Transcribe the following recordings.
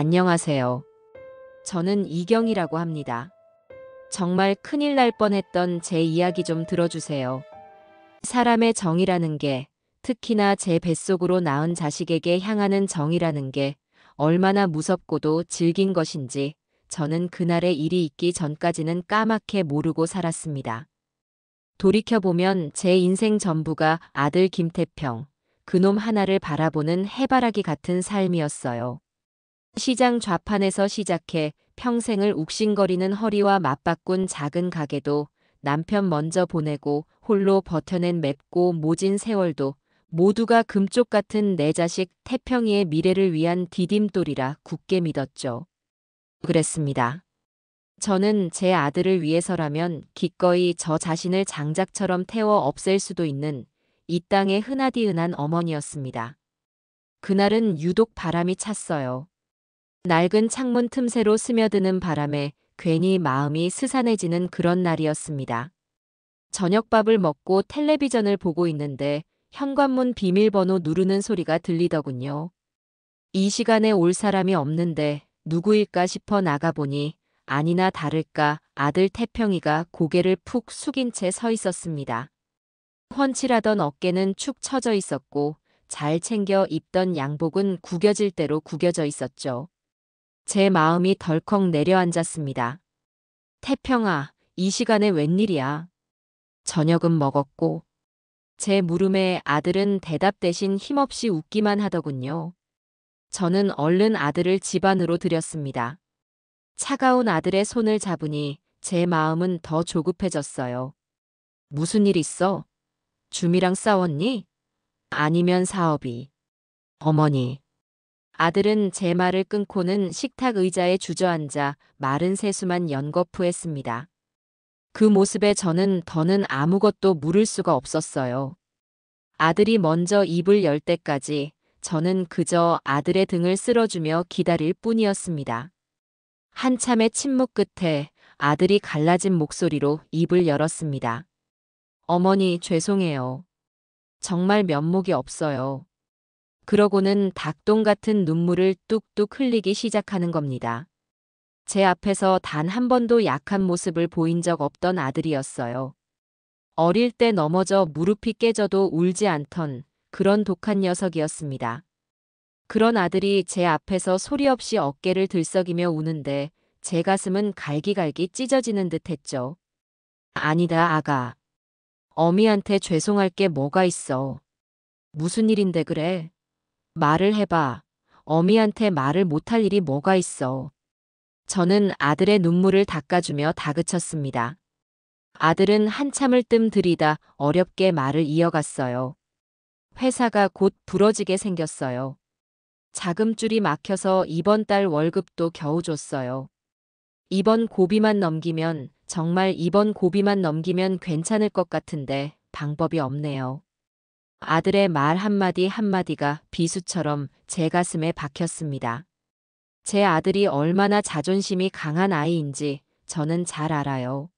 안녕하세요. 저는 이경이라고 합니다. 정말 큰일 날 뻔했던 제 이야기 좀 들어주세요. 사람의 정이라는 게, 특히나 제 뱃속으로 낳은 자식에게 향하는 정이라는 게 얼마나 무섭고도 질긴 것인지 저는 그날의 일이 있기 전까지는 까맣게 모르고 살았습니다. 돌이켜보면 제 인생 전부가 아들 김태평, 그놈 하나를 바라보는 해바라기 같은 삶이었어요. 시장 좌판에서 시작해 평생을 욱신거리는 허리와 맞바꾼 작은 가게도 남편 먼저 보내고 홀로 버텨낸 맵고 모진 세월도 모두가 금쪽 같은 내 자식 태평이의 미래를 위한 디딤돌이라 굳게 믿었죠. 그랬습니다. 저는 제 아들을 위해서라면 기꺼이 저 자신을 장작처럼 태워 없앨 수도 있는 이 땅의 흔하디흔한 어머니였습니다. 그날은 유독 바람이 찼어요. 낡은 창문 틈새로 스며드는 바람에 괜히 마음이 스산해지는 그런 날이었습니다. 저녁밥을 먹고 텔레비전을 보고 있는데 현관문 비밀번호 누르는 소리가 들리더군요. 이 시간에 올 사람이 없는데 누구일까 싶어 나가보니 아니나 다를까 아들 태평이가 고개를 푹 숙인 채 서 있었습니다. 훤칠하던 어깨는 축 처져 있었고 잘 챙겨 입던 양복은 구겨질 대로 구겨져 있었죠. 제 마음이 덜컥 내려앉았습니다. 태평아, 이 시간에 웬일이야? 저녁은 먹었고. 제 물음에 아들은 대답 대신 힘없이 웃기만 하더군요. 저는 얼른 아들을 집 안으로 들였습니다. 차가운 아들의 손을 잡으니 제 마음은 더 조급해졌어요. 무슨 일 있어? 주미랑 싸웠니? 아니면 사업이. 어머니. 아들은 제 말을 끊고는 식탁 의자에 주저앉아 마른 세수만 연거푸했습니다. 그 모습에 저는 더는 아무것도 물을 수가 없었어요. 아들이 먼저 입을 열 때까지 저는 그저 아들의 등을 쓸어주며 기다릴 뿐이었습니다. 한참의 침묵 끝에 아들이 갈라진 목소리로 입을 열었습니다. 어머니, 죄송해요. 정말 면목이 없어요. 그러고는 닭똥 같은 눈물을 뚝뚝 흘리기 시작하는 겁니다. 제 앞에서 단 한 번도 약한 모습을 보인 적 없던 아들이었어요. 어릴 때 넘어져 무릎이 깨져도 울지 않던 그런 독한 녀석이었습니다. 그런 아들이 제 앞에서 소리 없이 어깨를 들썩이며 우는데 제 가슴은 갈기갈기 찢어지는 듯 했죠. 아니다, 아가. 어미한테 죄송할 게 뭐가 있어. 무슨 일인데 그래? 말을 해봐. 어미한테 말을 못할 일이 뭐가 있어. 저는 아들의 눈물을 닦아주며 다그쳤습니다. 아들은 한참을 뜸들이다 어렵게 말을 이어갔어요. 회사가 곧 부러지게 생겼어요. 자금줄이 막혀서 이번 달 월급도 겨우 줬어요. 이번 고비만 넘기면, 정말 이번 고비만 넘기면 괜찮을 것 같은데 방법이 없네요. 아들의 말 한마디 한마디가 비수처럼 제 가슴에 박혔습니다. 제 아들이 얼마나 자존심이 강한 아이인지 저는 잘 알아요.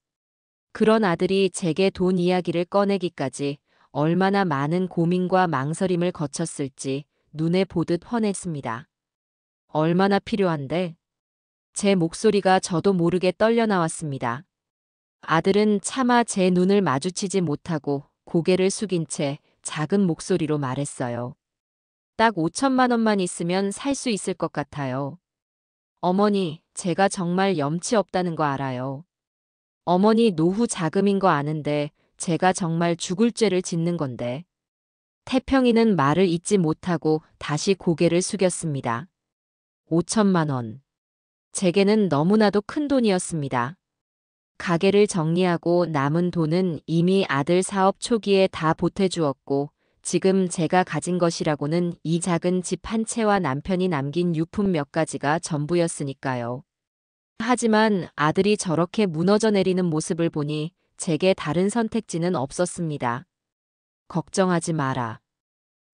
그런 아들이 제게 돈 이야기를 꺼내기까지 얼마나 많은 고민과 망설임을 거쳤을지 눈에 보듯 훤했습니다. 얼마나 필요한데? 제 목소리가 저도 모르게 떨려 나왔습니다. 아들은 차마 제 눈을 마주치지 못하고 고개를 숙인 채 작은 목소리로 말했어요. 딱 5천만 원만 있으면 살 수 있을 것 같아요. 어머니, 제가 정말 염치 없다는 거 알아요. 어머니 노후 자금인 거 아는데 제가 정말 죽을 죄를 짓는 건데. 태평이는 말을 잇지 못하고 다시 고개를 숙였습니다. 5천만 원. 제게는 너무나도 큰 돈이었습니다. 가게를 정리하고 남은 돈은 이미 아들 사업 초기에 다 보태주었고 지금 제가 가진 것이라고는 이 작은 집 한 채와 남편이 남긴 유품 몇 가지가 전부였으니까요. 하지만 아들이 저렇게 무너져 내리는 모습을 보니 제게 다른 선택지는 없었습니다. 걱정하지 마라.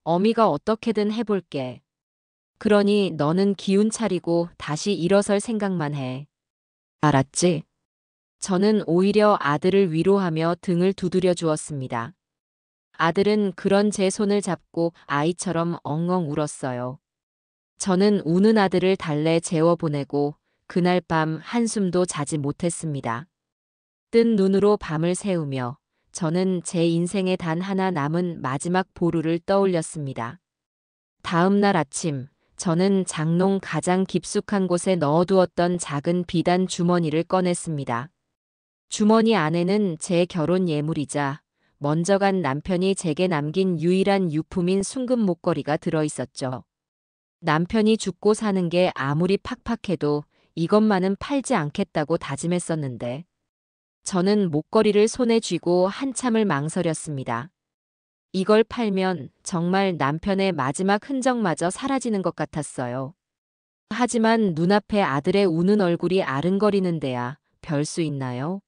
어미가 어떻게든 해볼게. 그러니 너는 기운 차리고 다시 일어설 생각만 해. 알았지? 저는 오히려 아들을 위로하며 등을 두드려 주었습니다. 아들은 그런 제 손을 잡고 아이처럼 엉엉 울었어요. 저는 우는 아들을 달래 재워보내고 그날 밤 한숨도 자지 못했습니다. 뜬 눈으로 밤을 새우며 저는 제 인생에 단 하나 남은 마지막 보루를 떠올렸습니다. 다음 날 아침, 저는 장롱 가장 깊숙한 곳에 넣어두었던 작은 비단 주머니를 꺼냈습니다. 주머니 안에는 제 결혼 예물이자 먼저 간 남편이 제게 남긴 유일한 유품인 순금 목걸이가 들어있었죠. 남편이 죽고 사는 게 아무리 팍팍해도 이것만은 팔지 않겠다고 다짐했었는데 저는 목걸이를 손에 쥐고 한참을 망설였습니다. 이걸 팔면 정말 남편의 마지막 흔적마저 사라지는 것 같았어요. 하지만 눈앞에 아들의 우는 얼굴이 아른거리는 데야 별 수 있나요?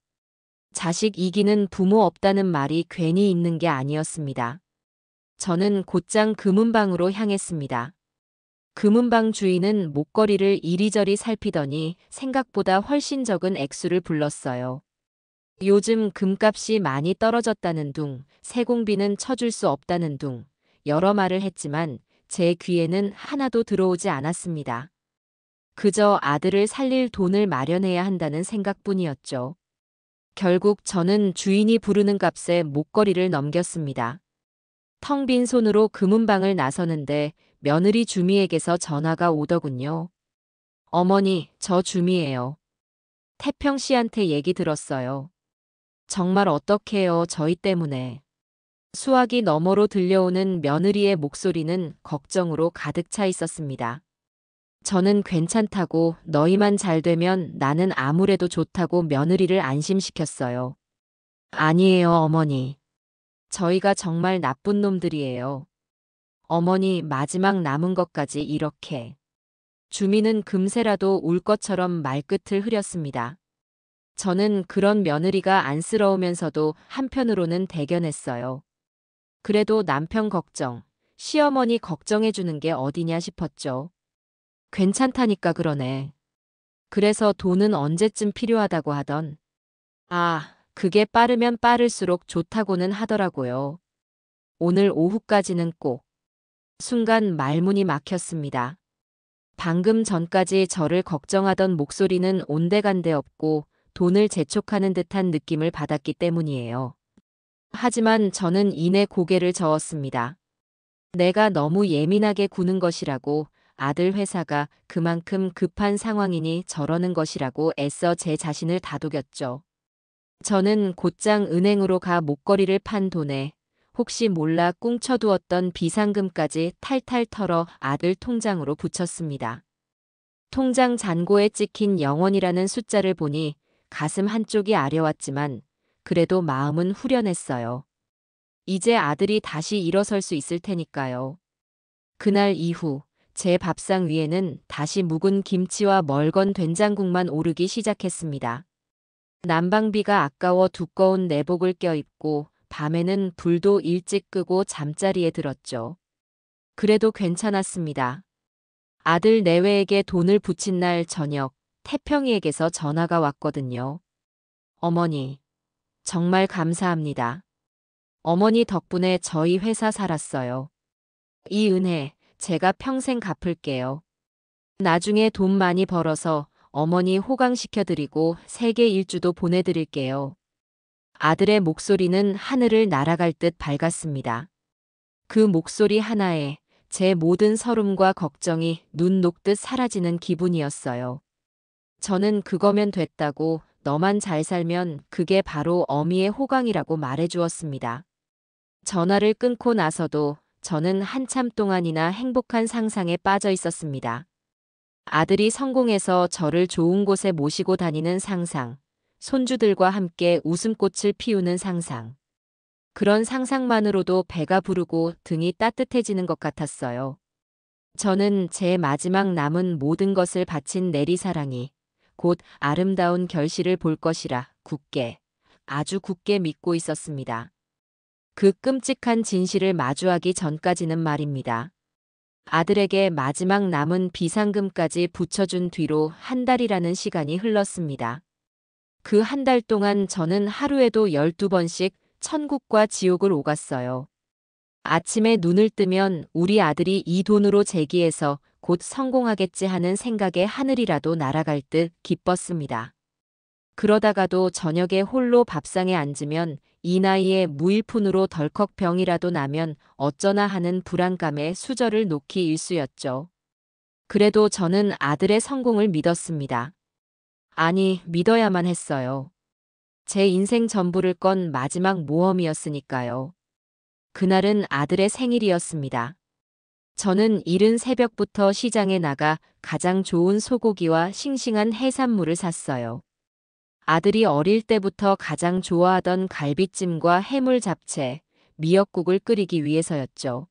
자식 이기는 부모 없다는 말이 괜히 있는 게 아니었습니다. 저는 곧장 금은방으로 향했습니다. 금은방 주인은 목걸이를 이리저리 살피더니 생각보다 훨씬 적은 액수를 불렀어요. 요즘 금값이 많이 떨어졌다는 둥, 세공비는 쳐줄 수 없다는 둥, 여러 말을 했지만 제 귀에는 하나도 들어오지 않았습니다. 그저 아들을 살릴 돈을 마련해야 한다는 생각뿐이었죠. 결국 저는 주인이 부르는 값에 목걸이를 넘겼습니다. 텅 빈 손으로 금은방을 나서는데 며느리 주미에게서 전화가 오더군요. 어머니, 저 주미예요. 태평 씨한테 얘기 들었어요. 정말 어떡해요, 저희 때문에. 수화기 너머로 들려오는 며느리의 목소리는 걱정으로 가득 차 있었습니다. 저는 괜찮다고 너희만 잘 되면 나는 아무래도 좋다고 며느리를 안심시켰어요. 아니에요, 어머니. 저희가 정말 나쁜 놈들이에요. 어머니 마지막 남은 것까지 이렇게. 주민은 금세라도 울 것처럼 말끝을 흐렸습니다. 저는 그런 며느리가 안쓰러우면서도 한편으로는 대견했어요. 그래도 남편 걱정, 시어머니 걱정해주는 게 어디냐 싶었죠. 괜찮다니까 그러네. 그래서 돈은 언제쯤 필요하다고 하던. 아, 그게 빠르면 빠를수록 좋다고는 하더라고요. 오늘 오후까지는 꼭. 순간 말문이 막혔습니다. 방금 전까지 저를 걱정하던 목소리는 온데간데 없고 돈을 재촉하는 듯한 느낌을 받았기 때문이에요. 하지만 저는 이내 고개를 저었습니다. 내가 너무 예민하게 구는 것이라고, 아들 회사가 그만큼 급한 상황이니 저러는 것이라고 애써 제 자신을 다독였죠. 저는 곧장 은행으로 가 목걸이를 판 돈에 혹시 몰라 꿍쳐두었던 비상금까지 탈탈 털어 아들 통장으로 붙였습니다. 통장 잔고에 찍힌 0원이라는 숫자를 보니 가슴 한쪽이 아려왔지만 그래도 마음은 후련했어요. 이제 아들이 다시 일어설 수 있을 테니까요. 그날 이후 제 밥상 위에는 다시 묵은 김치와 멀건 된장국만 오르기 시작했습니다. 난방비가 아까워 두꺼운 내복을 껴입고 밤에는 불도 일찍 끄고 잠자리에 들었죠. 그래도 괜찮았습니다. 아들 내외에게 돈을 붙인 날 저녁 태평이에게서 전화가 왔거든요. 어머니, 정말 감사합니다. 어머니 덕분에 저희 회사 살았어요. 이 은혜 제가 평생 갚을게요. 나중에 돈 많이 벌어서 어머니 호강시켜드리고 세계 일주도 보내드릴게요. 아들의 목소리는 하늘을 날아갈 듯 밝았습니다. 그 목소리 하나에 제 모든 서름과 걱정이 눈 녹듯 사라지는 기분이었어요. 저는 그거면 됐다고, 너만 잘 살면 그게 바로 어미의 호강이라고 말해주었습니다. 전화를 끊고 나서도 저는 한참 동안이나 행복한 상상에 빠져 있었습니다. 아들이 성공해서 저를 좋은 곳에 모시고 다니는 상상, 손주들과 함께 웃음꽃을 피우는 상상. 그런 상상만으로도 배가 부르고 등이 따뜻해지는 것 같았어요. 저는 제 마지막 남은 모든 것을 바친 내리사랑이 곧 아름다운 결실을 볼 것이라 굳게, 아주 굳게 믿고 있었습니다. 그 끔찍한 진실을 마주하기 전까지는 말입니다. 아들에게 마지막 남은 비상금까지 붙여준 뒤로 한 달이라는 시간이 흘렀습니다. 그 한 달 동안 저는 하루에도 12번씩 천국과 지옥을 오갔어요. 아침에 눈을 뜨면 우리 아들이 이 돈으로 제기해서 곧 성공하겠지 하는 생각에 하늘이라도 날아갈 듯 기뻤습니다. 그러다가도 저녁에 홀로 밥상에 앉으면 이 나이에 무일푼으로 덜컥 병이라도 나면 어쩌나 하는 불안감에 수저를 놓기 일쑤였죠. 그래도 저는 아들의 성공을 믿었습니다. 아니, 믿어야만 했어요. 제 인생 전부를 건 마지막 모험이었으니까요. 그날은 아들의 생일이었습니다. 저는 이른 새벽부터 시장에 나가 가장 좋은 소고기와 싱싱한 해산물을 샀어요. 아들이 어릴 때부터 가장 좋아하던 갈비찜과 해물 잡채, 미역국을 끓이기 위해서였죠.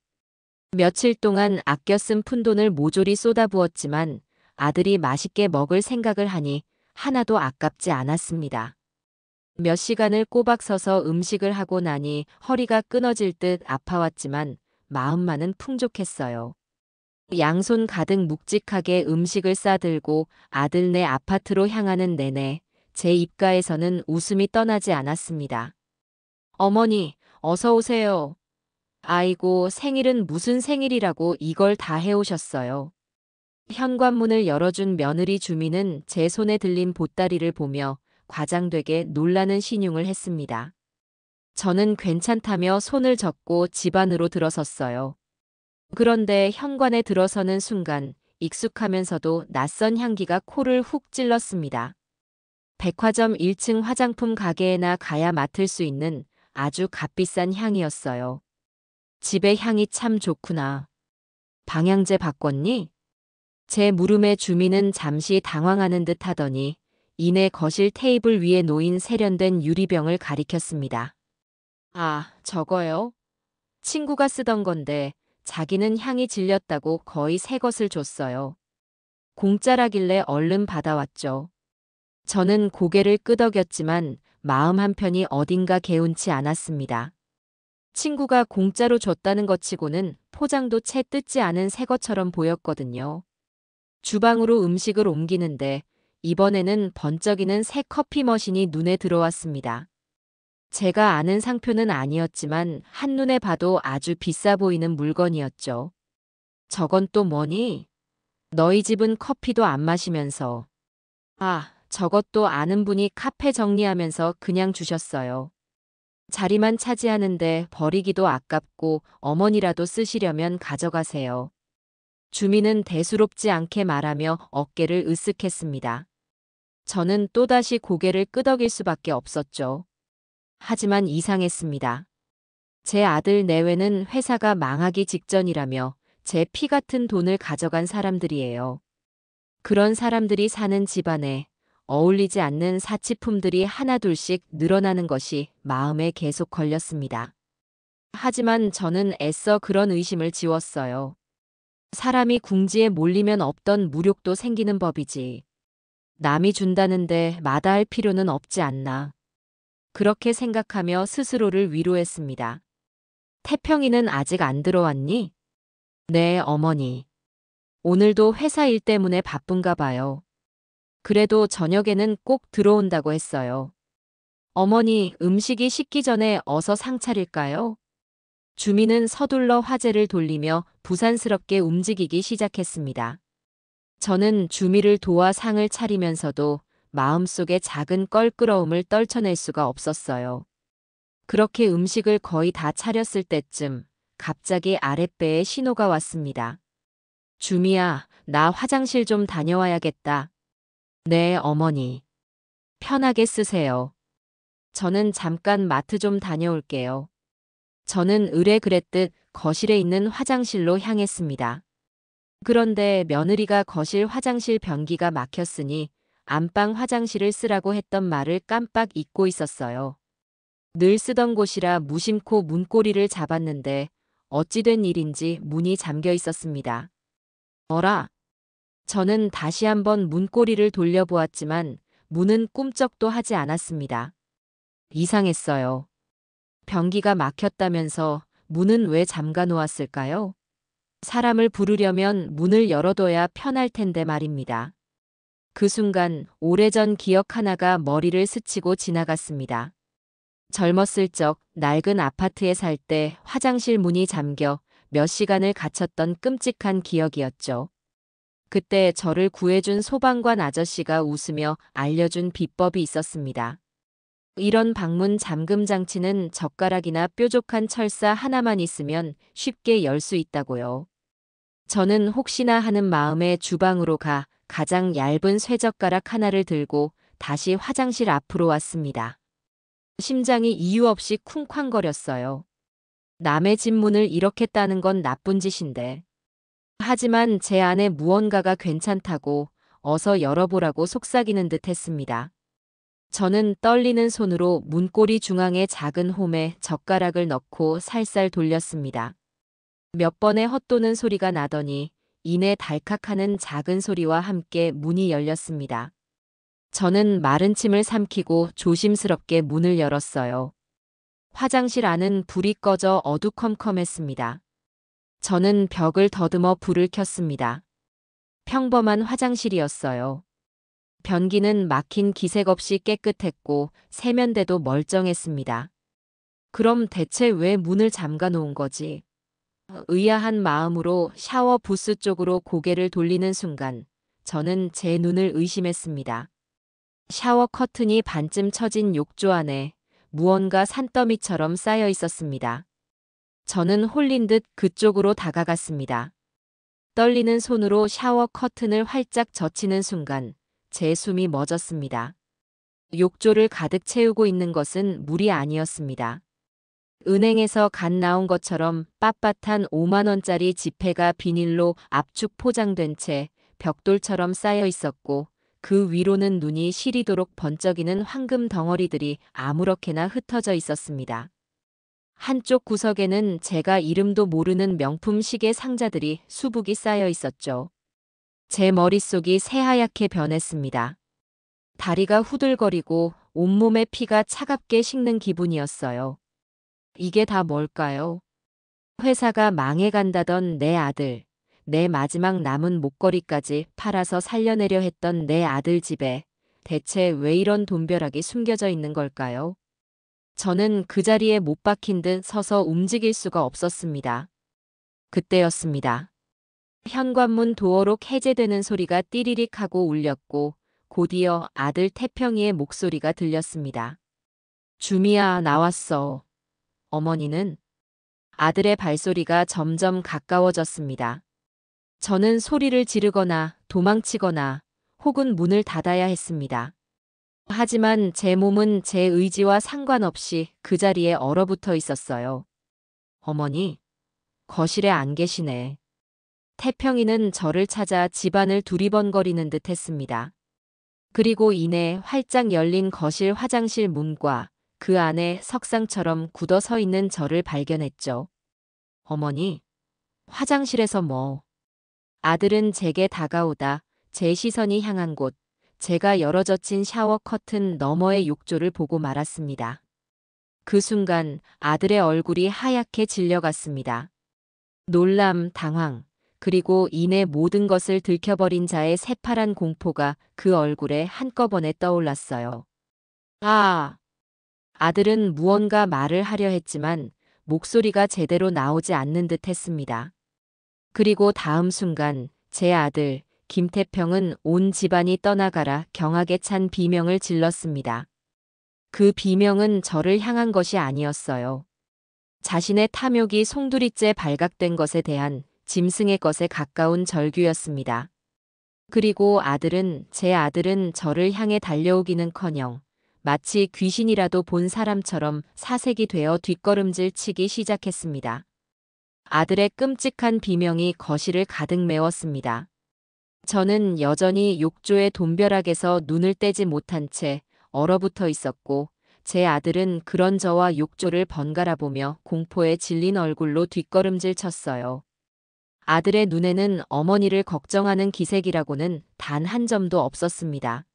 며칠 동안 아껴 쓴 푼돈을 모조리 쏟아부었지만 아들이 맛있게 먹을 생각을 하니 하나도 아깝지 않았습니다. 몇 시간을 꼬박 서서 음식을 하고 나니 허리가 끊어질 듯 아파왔지만 마음만은 풍족했어요. 양손 가득 묵직하게 음식을 싸들고 아들네 아파트로 향하는 내내 제 입가에서는 웃음이 떠나지 않았습니다. 어머니, 어서 오세요. 아이고, 생일은 무슨 생일이라고 이걸 다 해오셨어요. 현관문을 열어준 며느리 주민은 제 손에 들린 보따리를 보며 과장되게 놀라는 신용을 했습니다. 저는 괜찮다며 손을 젓고 집 안으로 들어섰어요. 그런데 현관에 들어서는 순간 익숙하면서도 낯선 향기가 코를 훅 찔렀습니다. 백화점 1층 화장품 가게에나 가야 맡을 수 있는 아주 값비싼 향이었어요. 집의 향이 참 좋구나. 방향제 바꿨니? 제 물음에 주민은 잠시 당황하는 듯 하더니 이내 거실 테이블 위에 놓인 세련된 유리병을 가리켰습니다. 아, 저거요? 친구가 쓰던 건데 자기는 향이 질렸다고 거의 새 것을 줬어요. 공짜라길래 얼른 받아왔죠. 저는 고개를 끄덕였지만 마음 한편이 어딘가 개운치 않았습니다. 친구가 공짜로 줬다는 것 치고는 포장도 채 뜯지 않은 새 것처럼 보였거든요. 주방으로 음식을 옮기는데 이번에는 번쩍이는 새 커피 머신이 눈에 들어왔습니다. 제가 아는 상표는 아니었지만 한눈에 봐도 아주 비싸 보이는 물건이었죠. 저건 또 뭐니? 너희 집은 커피도 안 마시면서. 아, 저것도 아는 분이 카페 정리하면서 그냥 주셨어요. 자리만 차지하는데 버리기도 아깝고 어머니라도 쓰시려면 가져가세요. 주민은 대수롭지 않게 말하며 어깨를 으쓱했습니다. 저는 또다시 고개를 끄덕일 수밖에 없었죠. 하지만 이상했습니다. 제 아들 내외는 회사가 망하기 직전이라며 제 피 같은 돈을 가져간 사람들이에요. 그런 사람들이 사는 집안에 어울리지 않는 사치품들이 하나둘씩 늘어나는 것이 마음에 계속 걸렸습니다. 하지만 저는 애써 그런 의심을 지웠어요. 사람이 궁지에 몰리면 없던 무력도 생기는 법이지. 남이 준다는데 마다할 필요는 없지 않나. 그렇게 생각하며 스스로를 위로했습니다. 태평이는 아직 안 들어왔니? 네, 어머니. 오늘도 회사 일 때문에 바쁜가 봐요. 그래도 저녁에는 꼭 들어온다고 했어요. 어머니, 음식이 식기 전에 어서 상 차릴까요? 주민은 서둘러 화제를 돌리며 부산스럽게 움직이기 시작했습니다. 저는 주미를 도와 상을 차리면서도 마음속에 작은 껄끄러움을 떨쳐낼 수가 없었어요. 그렇게 음식을 거의 다 차렸을 때쯤 갑자기 아랫배에 신호가 왔습니다. 주미야, 나 화장실 좀 다녀와야겠다. 네, 어머니. 편하게 쓰세요. 저는 잠깐 마트 좀 다녀올게요. 저는 의뢰 그랬듯 거실에 있는 화장실로 향했습니다. 그런데 며느리가 거실 화장실 변기가 막혔으니 안방 화장실을 쓰라고 했던 말을 깜빡 잊고 있었어요. 늘 쓰던 곳이라 무심코 문고리를 잡았는데 어찌된 일인지 문이 잠겨 있었습니다. 어라? 저는 다시 한번 문고리를 돌려보았지만 문은 꿈쩍도 하지 않았습니다. 이상했어요. 변기가 막혔다면서 문은 왜 잠가 놓았을까요? 사람을 부르려면 문을 열어둬야 편할 텐데 말입니다. 그 순간 오래전 기억 하나가 머리를 스치고 지나갔습니다. 젊었을 적 낡은 아파트에 살 때 화장실 문이 잠겨 몇 시간을 갇혔던 끔찍한 기억이었죠. 그때 저를 구해준 소방관 아저씨가 웃으며 알려준 비법이 있었습니다. 이런 방문 잠금 장치는 젓가락이나 뾰족한 철사 하나만 있으면 쉽게 열 수 있다고요. 저는 혹시나 하는 마음에 주방으로 가 가장 얇은 쇠젓가락 하나를 들고 다시 화장실 앞으로 왔습니다. 심장이 이유 없이 쿵쾅거렸어요. 남의 집 문을 이렇게 따는 건 나쁜 짓인데. 하지만 제 안에 무언가가 괜찮다고 어서 열어보라고 속삭이는 듯 했습니다. 저는 떨리는 손으로 문고리 중앙에 작은 홈에 젓가락을 넣고 살살 돌렸습니다. 몇 번의 헛도는 소리가 나더니 이내 달칵하는 작은 소리와 함께 문이 열렸습니다. 저는 마른 침을 삼키고 조심스럽게 문을 열었어요. 화장실 안은 불이 꺼져 어두컴컴했습니다. 저는 벽을 더듬어 불을 켰습니다. 평범한 화장실이었어요. 변기는 막힌 기색 없이 깨끗했고 세면대도 멀쩡했습니다. 그럼 대체 왜 문을 잠가 놓은 거지? 의아한 마음으로 샤워 부스 쪽으로 고개를 돌리는 순간 저는 제 눈을 의심했습니다. 샤워 커튼이 반쯤 처진 욕조 안에 무언가 산더미처럼 쌓여 있었습니다. 저는 홀린 듯 그쪽으로 다가갔습니다. 떨리는 손으로 샤워 커튼을 활짝 젖히는 순간 제 숨이 멎었습니다. 욕조를 가득 채우고 있는 것은 물이 아니었습니다. 은행에서 갓 나온 것처럼 빳빳한 5만 원짜리 지폐가 비닐로 압축 포장된 채 벽돌처럼 쌓여 있었고 그 위로는 눈이 시리도록 번쩍이는 황금 덩어리들이 아무렇게나 흩어져 있었습니다. 한쪽 구석에는 제가 이름도 모르는 명품 시계 상자들이 수북이 쌓여 있었죠. 제 머릿속이 새하얗게 변했습니다. 다리가 후들거리고 온몸에 피가 차갑게 식는 기분이었어요. 이게 다 뭘까요? 회사가 망해간다던 내 아들, 내 마지막 남은 목걸이까지 팔아서 살려내려 했던 내 아들 집에 대체 왜 이런 돈벼락이 숨겨져 있는 걸까요? 저는 그 자리에 못 박힌 듯 서서 움직일 수가 없었습니다. 그때였습니다. 현관문 도어록 해제되는 소리가 띠리릭 하고 울렸고 곧이어 아들 태평이의 목소리가 들렸습니다. 주미야, 나왔어. 어머니는? 아들의 발소리가 점점 가까워졌습니다. 저는 소리를 지르거나 도망치거나 혹은 문을 닫아야 했습니다. 하지만 제 몸은 제 의지와 상관없이 그 자리에 얼어붙어 있었어요. 어머니, 거실에 안 계시네. 태평이는 저를 찾아 집안을 두리번거리는 듯 했습니다. 그리고 이내 활짝 열린 거실 화장실 문과 그 안에 석상처럼 굳어 서 있는 저를 발견했죠. 어머니, 화장실에서 뭐? 아들은 제게 다가오다 제 시선이 향한 곳, 제가 열어젖힌 샤워 커튼 너머의 욕조를 보고 말았습니다. 그 순간 아들의 얼굴이 하얗게 질려갔습니다. 놀람, 당황, 그리고 이내 모든 것을 들켜버린 자의 새파란 공포가 그 얼굴에 한꺼번에 떠올랐어요. 아! 아들은 무언가 말을 하려 했지만 목소리가 제대로 나오지 않는 듯 했습니다. 그리고 다음 순간 제 아들 김태평은 온 집안이 떠나가라 경악에 찬 비명을 질렀습니다. 그 비명은 저를 향한 것이 아니었어요. 자신의 탐욕이 송두리째 발각된 것에 대한 짐승의 것에 가까운 절규였습니다. 그리고 제 아들은 저를 향해 달려오기는커녕 마치 귀신이라도 본 사람처럼 사색이 되어 뒷걸음질 치기 시작했습니다. 아들의 끔찍한 비명이 거실을 가득 메웠습니다. 저는 여전히 욕조의 돈벼락에서 눈을 떼지 못한 채 얼어붙어 있었고 제 아들은 그런 저와 욕조를 번갈아 보며 공포에 질린 얼굴로 뒷걸음질 쳤어요. 아들의 눈에는 어머니를 걱정하는 기색이라고는 단 한 점도 없었습니다.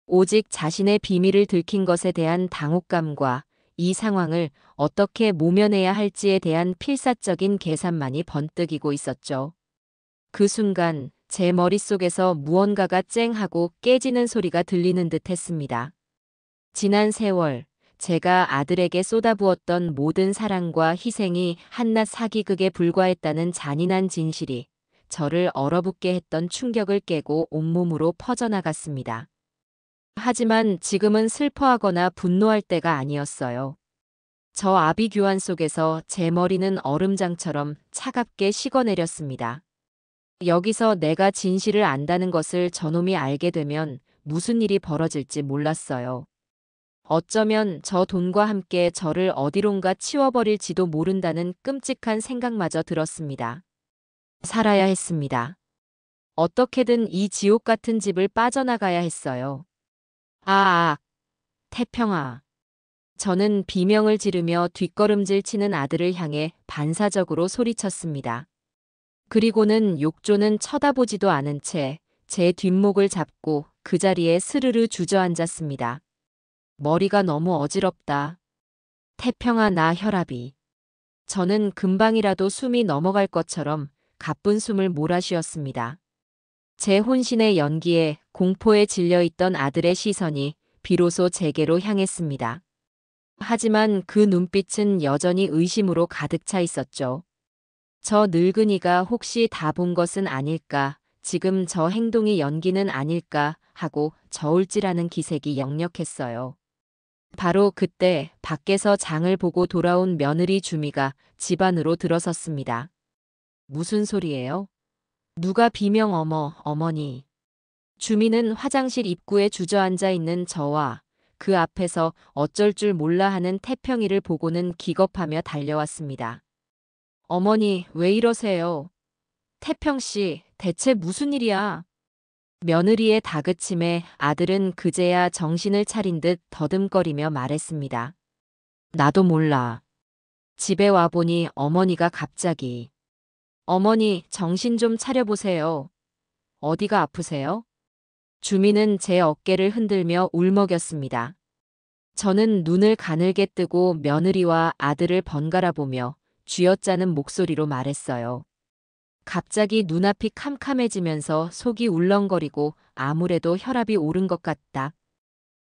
오직 자신의 비밀을 들킨 것에 대한 당혹감과 이 상황을 어떻게 모면해야 할지에 대한 필사적인 계산만이 번뜩이고 있었죠. 그 순간 제 머릿속에서 무언가가 쨍하고 깨지는 소리가 들리는 듯 했습니다. 지난 세월, 제가 아들에게 쏟아부었던 모든 사랑과 희생이 한낱 사기극에 불과했다는 잔인한 진실이 저를 얼어붙게 했던 충격을 깨고 온몸으로 퍼져나갔습니다. 하지만 지금은 슬퍼하거나 분노할 때가 아니었어요. 저 아비규환 속에서 제 머리는 얼음장처럼 차갑게 식어내렸습니다. 여기서 내가 진실을 안다는 것을 저놈이 알게 되면 무슨 일이 벌어질지 몰랐어요. 어쩌면 저 돈과 함께 저를 어디론가 치워버릴지도 모른다는 끔찍한 생각마저 들었습니다. 살아야 했습니다. 어떻게든 이 지옥 같은 집을 빠져나가야 했어요. 태평아. 저는 비명을 지르며 뒷걸음질 치는 아들을 향해 반사적으로 소리쳤습니다. 그리고는 욕조는 쳐다보지도 않은 채 제 뒷목을 잡고 그 자리에 스르르 주저앉았습니다. 머리가 너무 어지럽다. 태평아 나 혈압이. 저는 금방이라도 숨이 넘어갈 것처럼 가쁜 숨을 몰아쉬었습니다. 제 혼신의 연기에 공포에 질려있던 아들의 시선이 비로소 제게로 향했습니다. 하지만 그 눈빛은 여전히 의심으로 가득 차 있었죠. 저 늙은이가 혹시 다 본 것은 아닐까, 지금 저 행동이 연기는 아닐까 하고 저울질하는 기색이 역력했어요. 바로 그때 밖에서 장을 보고 돌아온 며느리 주미가 집 안으로 들어섰습니다. 무슨 소리예요? 누가 비명 어머니. 주미는 화장실 입구에 주저앉아 있는 저와 그 앞에서 어쩔 줄 몰라 하는 태평이를 보고는 기겁하며 달려왔습니다. 어머니, 왜 이러세요? 태평씨, 대체 무슨 일이야? 며느리의 다그침에 아들은 그제야 정신을 차린 듯 더듬거리며 말했습니다. 나도 몰라. 집에 와보니 어머니가 갑자기. 어머니, 정신 좀 차려보세요. 어디가 아프세요? 주민은 제 어깨를 흔들며 울먹였습니다. 저는 눈을 가늘게 뜨고 며느리와 아들을 번갈아 보며 쥐어짜는 목소리로 말했어요. 갑자기 눈앞이 캄캄해지면서 속이 울렁거리고 아무래도 혈압이 오른 것 같다.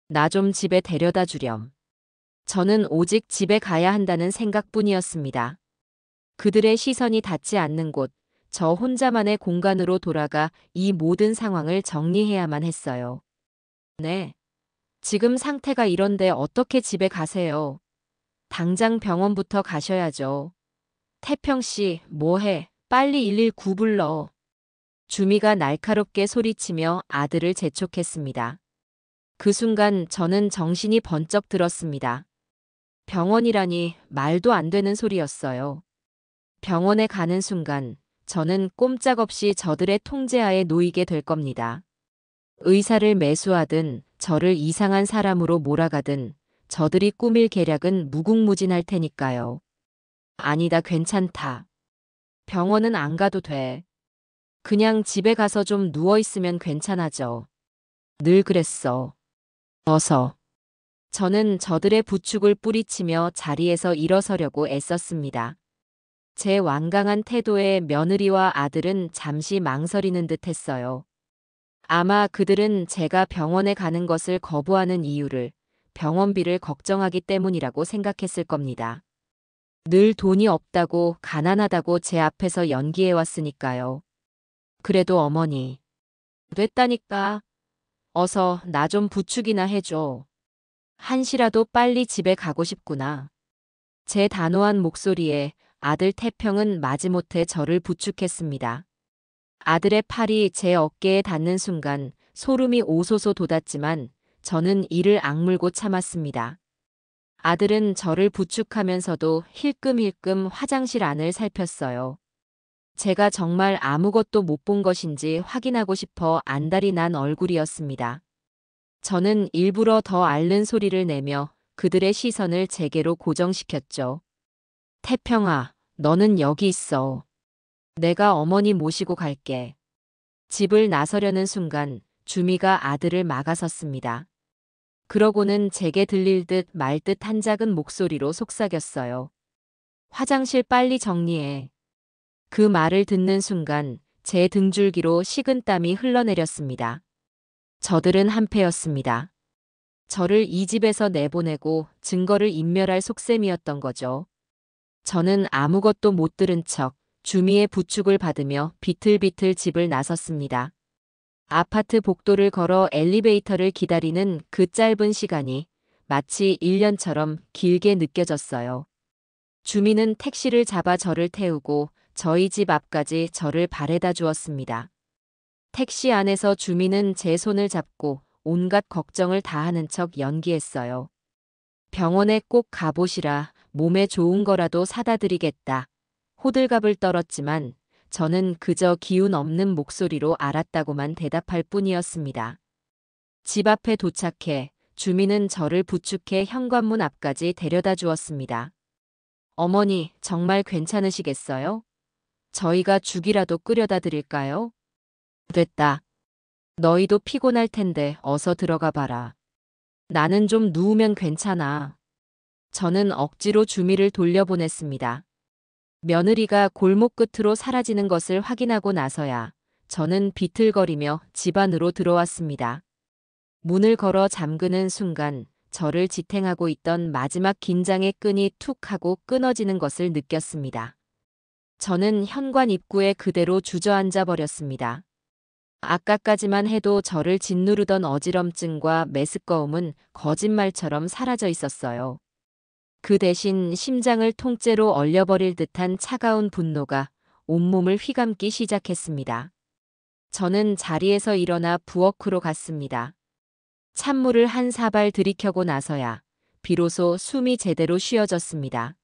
나 좀 집에 데려다 주렴. 저는 오직 집에 가야 한다는 생각뿐이었습니다. 그들의 시선이 닿지 않는 곳, 저 혼자만의 공간으로 돌아가 이 모든 상황을 정리해야만 했어요. 네. 지금 상태가 이런데 어떻게 집에 가세요? 당장 병원부터 가셔야죠. 태평씨, 뭐해? 빨리 119 불러. 주미가 날카롭게 소리치며 아들을 재촉했습니다. 그 순간 저는 정신이 번쩍 들었습니다. 병원이라니 말도 안 되는 소리였어요. 병원에 가는 순간 저는 꼼짝없이 저들의 통제하에 놓이게 될 겁니다. 의사를 매수하든 저를 이상한 사람으로 몰아가든 저들이 꾸밀 계략은 무궁무진할 테니까요. 아니다, 괜찮다. 병원은 안 가도 돼. 그냥 집에 가서 좀 누워있으면 괜찮아져. 늘 그랬어. 어서. 저는 저들의 부축을 뿌리치며 자리에서 일어서려고 애썼습니다. 제 완강한 태도에 며느리와 아들은 잠시 망설이는 듯 했어요. 아마 그들은 제가 병원에 가는 것을 거부하는 이유를 병원비를 걱정하기 때문이라고 생각했을 겁니다. 늘 돈이 없다고 가난하다고 제 앞에서 연기해왔으니까요. 그래도 어머니. 됐다니까. 어서 나 좀 부축이나 해줘. 한시라도 빨리 집에 가고 싶구나. 제 단호한 목소리에 아들 태평은 마지못해 저를 부축했습니다. 아들의 팔이 제 어깨에 닿는 순간 소름이 오소소 돋았지만 저는 이를 악물고 참았습니다. 아들은 저를 부축하면서도 힐끔힐끔 화장실 안을 살폈어요. 제가 정말 아무것도 못 본 것인지 확인하고 싶어 안달이 난 얼굴이었습니다. 저는 일부러 더 앓는 소리를 내며 그들의 시선을 제게로 고정시켰죠. 태평아, 너는 여기 있어. 내가 어머니 모시고 갈게. 집을 나서려는 순간 주미가 아들을 막아섰습니다. 그러고는 제게 들릴 듯 말 듯 한 작은 목소리로 속삭였어요. 화장실 빨리 정리해. 그 말을 듣는 순간 제 등줄기로 식은땀이 흘러내렸습니다. 저들은 한패였습니다. 저를 이 집에서 내보내고 증거를 인멸할 속셈이었던 거죠. 저는 아무것도 못 들은 척 주미의 부축을 받으며 비틀비틀 집을 나섰습니다. 아파트 복도를 걸어 엘리베이터를 기다리는 그 짧은 시간이 마치 1년처럼 길게 느껴졌어요. 주미는 택시를 잡아 저를 태우고 저희 집 앞까지 저를 바래다 주었습니다. 택시 안에서 주미는 제 손을 잡고 온갖 걱정을 다하는 척 연기했어요. 병원에 꼭 가보시라, 몸에 좋은 거라도 사다 드리겠다. 호들갑을 떨었지만 저는 그저 기운 없는 목소리로 알았다고만 대답할 뿐이었습니다. 집 앞에 도착해 주미는 저를 부축해 현관문 앞까지 데려다 주었습니다. 어머니, 정말 괜찮으시겠어요? 저희가 죽이라도 끓여다 드릴까요? 됐다. 너희도 피곤할 텐데 어서 들어가 봐라. 나는 좀 누우면 괜찮아. 저는 억지로 주미를 돌려보냈습니다. 며느리가 골목 끝으로 사라지는 것을 확인하고 나서야 저는 비틀거리며 집 안으로 들어왔습니다. 문을 걸어 잠그는 순간 저를 지탱하고 있던 마지막 긴장의 끈이 툭 하고 끊어지는 것을 느꼈습니다. 저는 현관 입구에 그대로 주저앉아 버렸습니다. 아까까지만 해도 저를 짓누르던 어지럼증과 메스꺼움은 거짓말처럼 사라져 있었어요. 그 대신 심장을 통째로 얼려버릴 듯한 차가운 분노가 온몸을 휘감기 시작했습니다. 저는 자리에서 일어나 부엌으로 갔습니다. 찬물을 한 사발 들이켜고 나서야 비로소 숨이 제대로 쉬어졌습니다.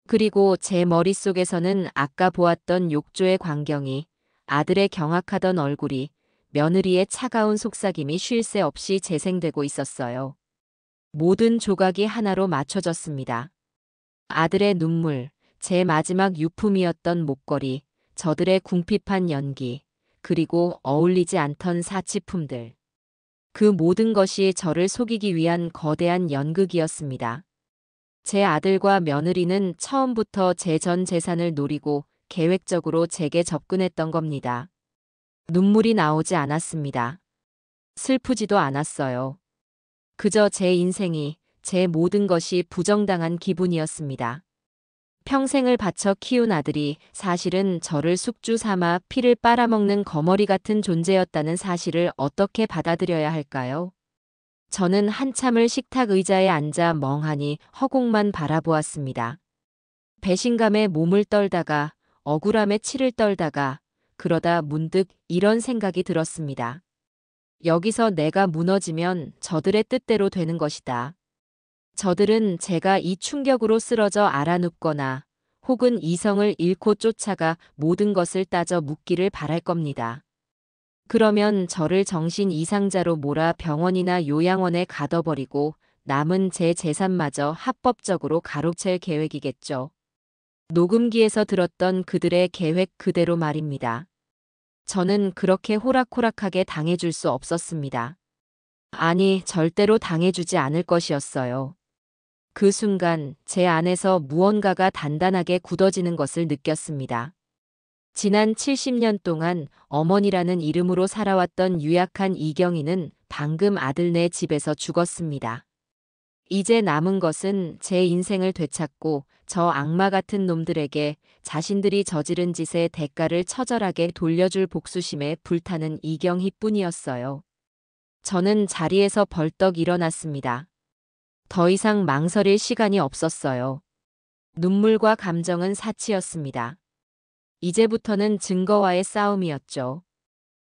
그리고 제 머릿속에서는 아까 보았던 욕조의 광경이, 아들의 경악하던 얼굴이, 며느리의 차가운 속삭임이 쉴 새 없이 재생되고 있었어요. 모든 조각이 하나로 맞춰졌습니다. 아들의 눈물, 제 마지막 유품이었던 목걸이, 저들의 궁핍한 연기, 그리고 어울리지 않던 사치품들. 그 모든 것이 저를 속이기 위한 거대한 연극이었습니다. 제 아들과 며느리는 처음부터 제 전 재산을 노리고 계획적으로 제게 접근했던 겁니다. 눈물이 나오지 않았습니다. 슬프지도 않았어요. 그저 제 인생이, 제 모든 것이 부정당한 기분이었습니다. 평생을 바쳐 키운 아들이 사실은 저를 숙주 삼아 피를 빨아먹는 거머리 같은 존재였다는 사실을 어떻게 받아들여야 할까요? 저는 한참을 식탁 의자에 앉아 멍하니 허공만 바라보았습니다. 배신감에 몸을 떨다가 억울함에 치를 떨다가 그러다 문득 이런 생각이 들었습니다. 여기서 내가 무너지면 저들의 뜻대로 되는 것이다. 저들은 제가 이 충격으로 쓰러져 알아눕거나 혹은 이성을 잃고 쫓아가 모든 것을 따져 묻기를 바랄 겁니다. 그러면 저를 정신 이상자로 몰아 병원이나 요양원에 가둬버리고 남은 제 재산마저 합법적으로 가로챌 계획이겠죠. 녹음기에서 들었던 그들의 계획 그대로 말입니다. 저는 그렇게 호락호락하게 당해줄 수 없었습니다. 아니, 절대로 당해주지 않을 것이었어요. 그 순간 제 안에서 무언가가 단단하게 굳어지는 것을 느꼈습니다. 지난 70년 동안 어머니라는 이름으로 살아왔던 유약한 이경이는 방금 아들네 집에서 죽었습니다. 이제 남은 것은 제 인생을 되찾고 저 악마 같은 놈들에게 자신들이 저지른 짓의 대가를 처절하게 돌려줄 복수심에 불타는 이경희뿐이었어요. 저는 자리에서 벌떡 일어났습니다. 더 이상 망설일 시간이 없었어요. 눈물과 감정은 사치였습니다. 이제부터는 증거와의 싸움이었죠.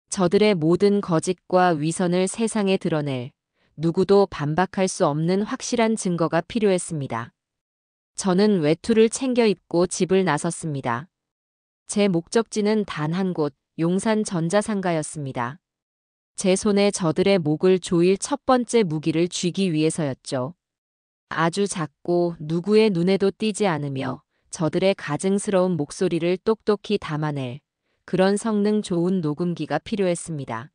저들의 모든 거짓과 위선을 세상에 드러낼 누구도 반박할 수 없는 확실한 증거가 필요했습니다. 저는 외투를 챙겨 입고 집을 나섰습니다. 제 목적지는 단 한 곳, 용산 전자상가였습니다. 제 손에 저들의 목을 조일 첫 번째 무기를 쥐기 위해서였죠. 아주 작고 누구의 눈에도 띄지 않으며 저들의 가증스러운 목소리를 똑똑히 담아낼 그런 성능 좋은 녹음기가 필요했습니다.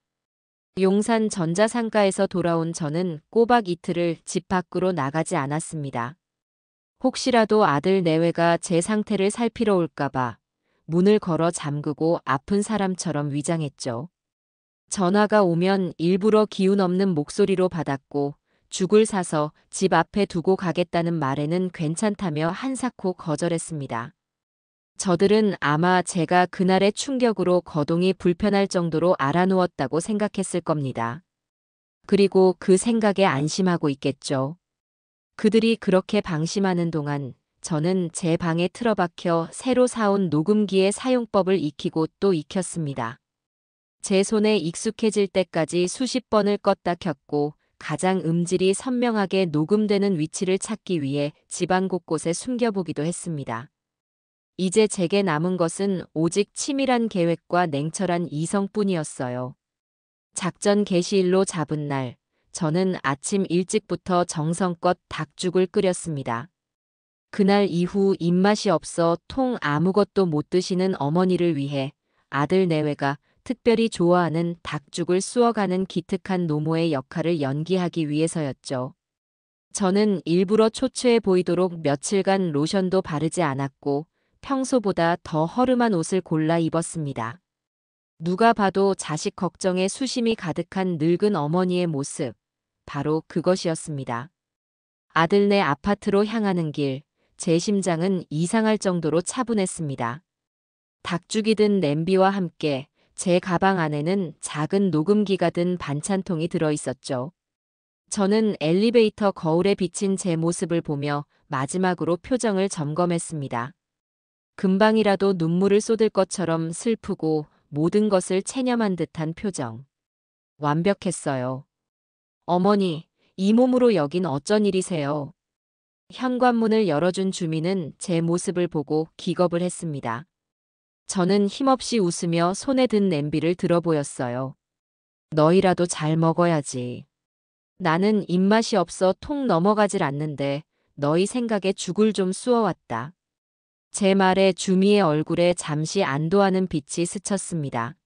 용산 전자상가에서 돌아온 저는 꼬박 이틀을 집 밖으로 나가지 않았습니다. 혹시라도 아들 내외가 제 상태를 살피러 올까봐 문을 걸어 잠그고 아픈 사람처럼 위장했죠. 전화가 오면 일부러 기운 없는 목소리로 받았고 죽을 사서 집 앞에 두고 가겠다는 말에는 괜찮다며 한사코 거절했습니다. 저들은 아마 제가 그날의 충격으로 거동이 불편할 정도로 알아누웠다고 생각했을 겁니다. 그리고 그 생각에 안심하고 있겠죠. 그들이 그렇게 방심하는 동안 저는 제 방에 틀어박혀 새로 사온 녹음기의 사용법을 익히고 또 익혔습니다. 제 손에 익숙해질 때까지 수십 번을 껐다 켰고 가장 음질이 선명하게 녹음되는 위치를 찾기 위해 집안 곳곳에 숨겨보기도 했습니다. 이제 제게 남은 것은 오직 치밀한 계획과 냉철한 이성뿐이었어요. 작전 개시일로 잡은 날, 저는 아침 일찍부터 정성껏 닭죽을 끓였습니다. 그날 이후 입맛이 없어 통 아무것도 못 드시는 어머니를 위해 아들 내외가 특별히 좋아하는 닭죽을 쑤어가는 기특한 노모의 역할을 연기하기 위해서였죠. 저는 일부러 초췌해 보이도록 며칠간 로션도 바르지 않았고 평소보다 더 허름한 옷을 골라 입었습니다. 누가 봐도 자식 걱정에 수심이 가득한 늙은 어머니의 모습, 바로 그것이었습니다. 아들네 아파트로 향하는 길, 제 심장은 이상할 정도로 차분했습니다. 닭죽이 든 냄비와 함께 제 가방 안에는 작은 녹음기가 든 반찬통이 들어 있었죠. 저는 엘리베이터 거울에 비친 제 모습을 보며 마지막으로 표정을 점검했습니다. 금방이라도 눈물을 쏟을 것처럼 슬프고 모든 것을 체념한 듯한 표정. 완벽했어요. 어머니, 이 몸으로 여긴 어쩐 일이세요? 현관문을 열어준 주민은 제 모습을 보고 기겁을 했습니다. 저는 힘없이 웃으며 손에 든 냄비를 들어보였어요. 너희라도 잘 먹어야지. 나는 입맛이 없어 통 넘어가질 않는데 너희 생각에 죽을 좀 쑤어왔다. 제 말에 주미의 얼굴에 잠시 안도하는 빛이 스쳤습니다.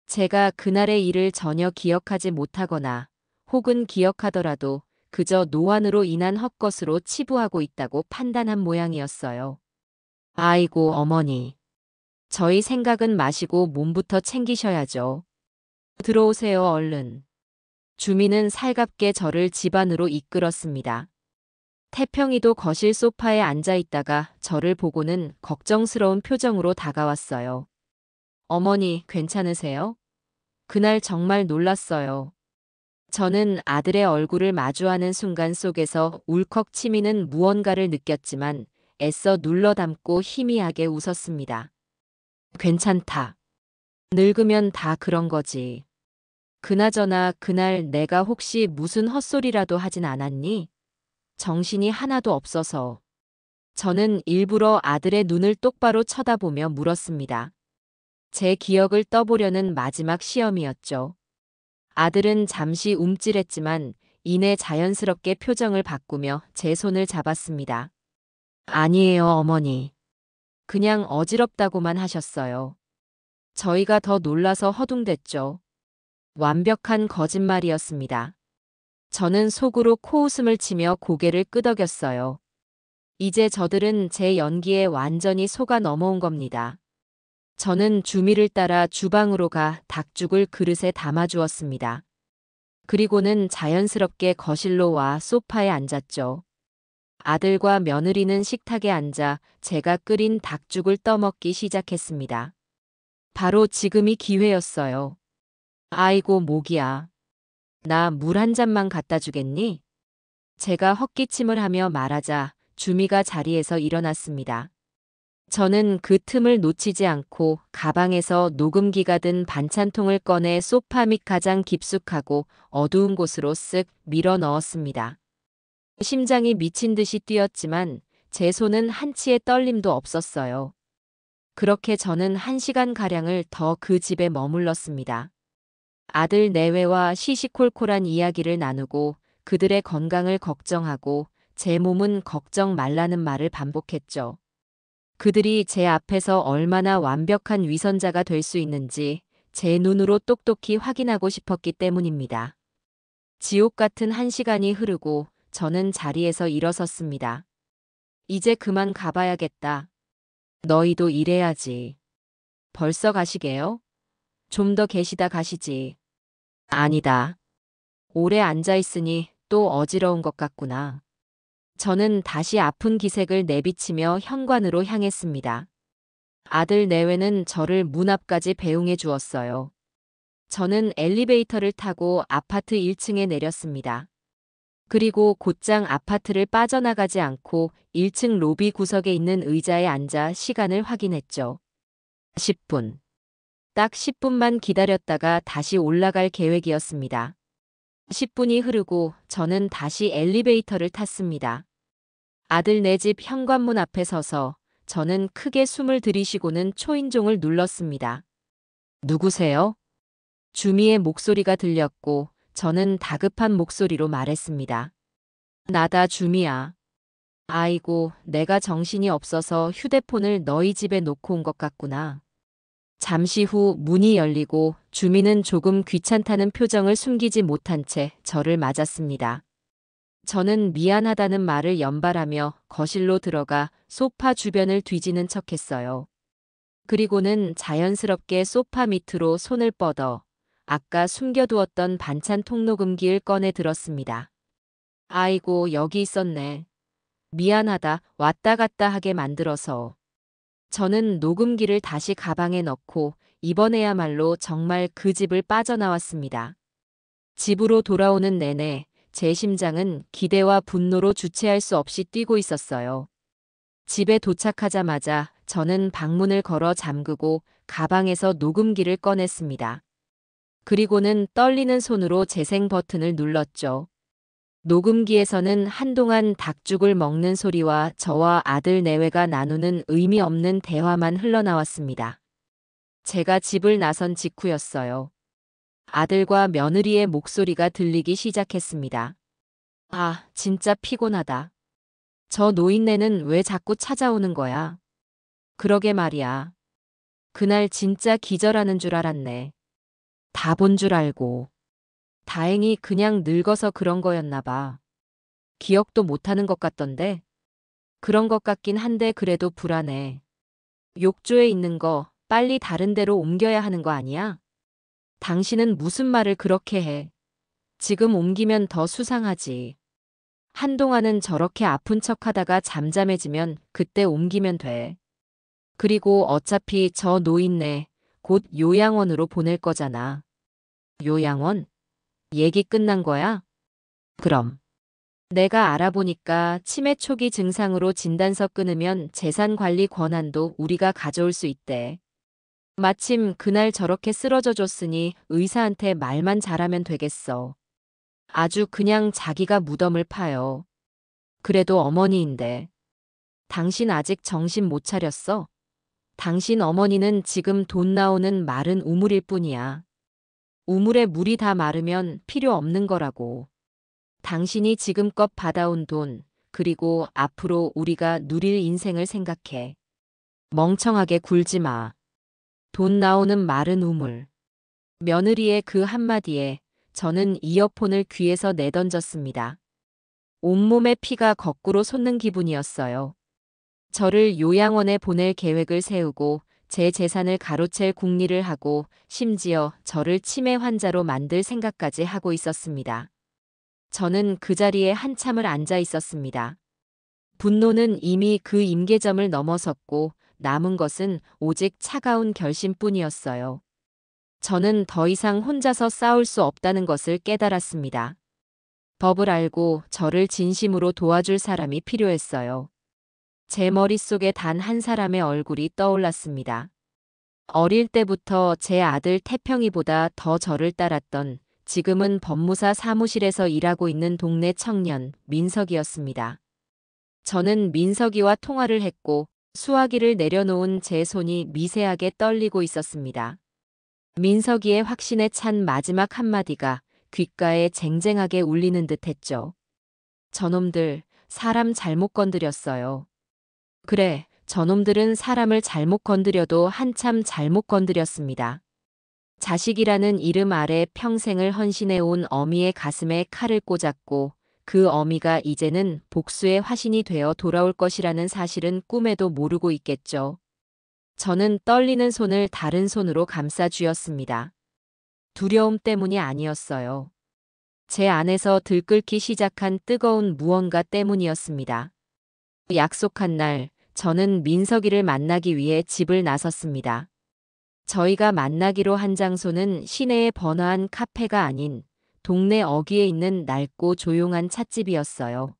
제가 그날의 일을 전혀 기억하지 못하거나 혹은 기억하더라도 그저 노안으로 인한 헛것으로 치부하고 있다고 판단한 모양이었어요. 아이고 어머니. 저희 생각은 마시고 몸부터 챙기셔야죠. 들어오세요 얼른. 주민은 살갑게 저를 집 안으로 이끌었습니다. 태평이도 거실 소파에 앉아 있다가 저를 보고는 걱정스러운 표정으로 다가왔어요. 어머니, 괜찮으세요? 그날 정말 놀랐어요. 저는 아들의 얼굴을 마주하는 순간 속에서 울컥 치미는 무언가를 느꼈지만 애써 눌러 담고 희미하게 웃었습니다. 괜찮다. 늙으면 다 그런 거지. 그나저나 그날 내가 혹시 무슨 헛소리라도 하진 않았니? 정신이 하나도 없어서. 저는 일부러 아들의 눈을 똑바로 쳐다보며 물었습니다. 제 기억을 떠보려는 마지막 시험이었죠. 아들은 잠시 움찔했지만 이내 자연스럽게 표정을 바꾸며 제 손을 잡았습니다. 아니에요, 어머니. 그냥 어지럽다고만 하셨어요. 저희가 더 놀라서 허둥댔죠. 완벽한 거짓말이었습니다. 저는 속으로 코웃음을 치며 고개를 끄덕였어요. 이제 저들은 제 연기에 완전히 속아 넘어온 겁니다. 저는 주미를 따라 주방으로 가 닭죽을 그릇에 담아주었습니다. 그리고는 자연스럽게 거실로 와 소파에 앉았죠. 아들과 며느리는 식탁에 앉아 제가 끓인 닭죽을 떠먹기 시작했습니다. 바로 지금이 기회였어요. 아이고 목이야. 나 물 한 잔만 갖다 주겠니? 제가 헛기침을 하며 말하자 주미가 자리에서 일어났습니다. 저는 그 틈을 놓치지 않고 가방에서 녹음기가 든 반찬통을 꺼내 소파 밑 가장 깊숙하고 어두운 곳으로 쓱 밀어 넣었습니다. 심장이 미친 듯이 뛰었지만 제 손은 한치의 떨림도 없었어요. 그렇게 저는 1시간가량을 더 그 집에 머물렀습니다. 아들 내외와 시시콜콜한 이야기를 나누고 그들의 건강을 걱정하고 제 몸은 걱정 말라는 말을 반복했죠. 그들이 제 앞에서 얼마나 완벽한 위선자가 될 수 있는지 제 눈으로 똑똑히 확인하고 싶었기 때문입니다. 지옥 같은 1시간이 흐르고 저는 자리에서 일어섰습니다. 이제 그만 가봐야겠다. 너희도 일해야지. 벌써 가시게요? 좀 더 계시다 가시지. 아니다. 오래 앉아있으니 또 어지러운 것 같구나. 저는 다시 아픈 기색을 내비치며 현관으로 향했습니다. 아들 내외는 저를 문 앞까지 배웅해 주었어요. 저는 엘리베이터를 타고 아파트 1층에 내렸습니다. 그리고 곧장 아파트를 빠져나가지 않고 1층 로비 구석에 있는 의자에 앉아 시간을 확인했죠. 10분. 딱 10분만 기다렸다가 다시 올라갈 계획이었습니다. 10분이 흐르고 저는 다시 엘리베이터를 탔습니다. 아들 네 집 현관문 앞에 서서 저는 크게 숨을 들이쉬고는 초인종을 눌렀습니다. 누구세요? 주미의 목소리가 들렸고 저는 다급한 목소리로 말했습니다. 나다 주미야. 아이고, 내가 정신이 없어서 휴대폰을 너희 집에 놓고 온 것 같구나. 잠시 후 문이 열리고 주미는 조금 귀찮다는 표정을 숨기지 못한 채 저를 맞았습니다. 저는 미안하다는 말을 연발하며 거실로 들어가 소파 주변을 뒤지는 척했어요. 그리고는 자연스럽게 소파 밑으로 손을 뻗어 아까 숨겨두었던 반찬 통로금기를 꺼내 들었습니다. 아이고, 여기 있었네. 미안하다, 왔다 갔다 하게 만들어서. 저는 녹음기를 다시 가방에 넣고 이번에야말로 정말 그 집을 빠져나왔습니다. 집으로 돌아오는 내내 제 심장은 기대와 분노로 주체할 수 없이 뛰고 있었어요. 집에 도착하자마자 저는 방문을 걸어 잠그고 가방에서 녹음기를 꺼냈습니다. 그리고는 떨리는 손으로 재생 버튼을 눌렀죠. 녹음기에서는 한동안 닭죽을 먹는 소리와 저와 아들 내외가 나누는 의미 없는 대화만 흘러나왔습니다. 제가 집을 나선 직후였어요. 아들과 며느리의 목소리가 들리기 시작했습니다. 아, 진짜 피곤하다. 저 노인네는 왜 자꾸 찾아오는 거야? 그러게 말이야. 그날 진짜 기절하는 줄 알았네. 다 본 줄 알고. 다행히 그냥 늙어서 그런 거였나 봐. 기억도 못하는 것 같던데. 그런 것 같긴 한데 그래도 불안해. 욕조에 있는 거 빨리 다른 데로 옮겨야 하는 거 아니야? 당신은 무슨 말을 그렇게 해? 지금 옮기면 더 수상하지. 한동안은 저렇게 아픈 척 하다가 잠잠해지면 그때 옮기면 돼. 그리고 어차피 저 노인네 곧 요양원으로 보낼 거잖아. 요양원? 얘기 끝난 거야? 그럼. 내가 알아보니까 치매 초기 증상으로 진단서 끊으면 재산 관리 권한도 우리가 가져올 수 있대. 마침 그날 저렇게 쓰러져 줬으니 의사한테 말만 잘하면 되겠어. 아주 그냥 자기가 무덤을 파요. 그래도 어머니인데. 당신 아직 정신 못 차렸어? 당신 어머니는 지금 돈 나오는 마른 우물일 뿐이야. 우물에 물이 다 마르면 필요 없는 거라고. 당신이 지금껏 받아온 돈, 그리고 앞으로 우리가 누릴 인생을 생각해. 멍청하게 굴지 마. 돈 나오는 마른 우물. 며느리의 그 한마디에 저는 이어폰을 귀에서 내던졌습니다. 온몸에 피가 거꾸로 솟는 기분이었어요. 저를 요양원에 보낼 계획을 세우고 제 재산을 가로챌 궁리를 하고 심지어 저를 치매 환자로 만들 생각까지 하고 있었습니다. 저는 그 자리에 한참을 앉아 있었습니다. 분노는 이미 그 임계점을 넘어섰고 남은 것은 오직 차가운 결심뿐이었어요. 저는 더 이상 혼자서 싸울 수 없다는 것을 깨달았습니다. 법을 알고 저를 진심으로 도와줄 사람이 필요했어요. 제 머릿속에 단 한 사람의 얼굴이 떠올랐습니다. 어릴 때부터 제 아들 태평이보다 더 저를 따랐던 지금은 법무사 사무실에서 일하고 있는 동네 청년 민석이었습니다. 저는 민석이와 통화를 했고 수화기를 내려놓은 제 손이 미세하게 떨리고 있었습니다. 민석이의 확신에 찬 마지막 한마디가 귓가에 쟁쟁하게 울리는 듯 했죠. 저놈들 사람 잘못 건드렸어요. 그래, 저놈들은 사람을 잘못 건드려도 한참 잘못 건드렸습니다. 자식이라는 이름 아래 평생을 헌신해온 어미의 가슴에 칼을 꽂았고 그 어미가 이제는 복수의 화신이 되어 돌아올 것이라는 사실은 꿈에도 모르고 있겠죠. 저는 떨리는 손을 다른 손으로 감싸 쥐었습니다. 두려움 때문이 아니었어요. 제 안에서 들끓기 시작한 뜨거운 무언가 때문이었습니다. 약속한 날 저는 민석이를 만나기 위해 집을 나섰습니다. 저희가 만나기로 한 장소는 시내의 번화한 카페가 아닌 동네 어귀에 있는 낡고 조용한 찻집이었어요.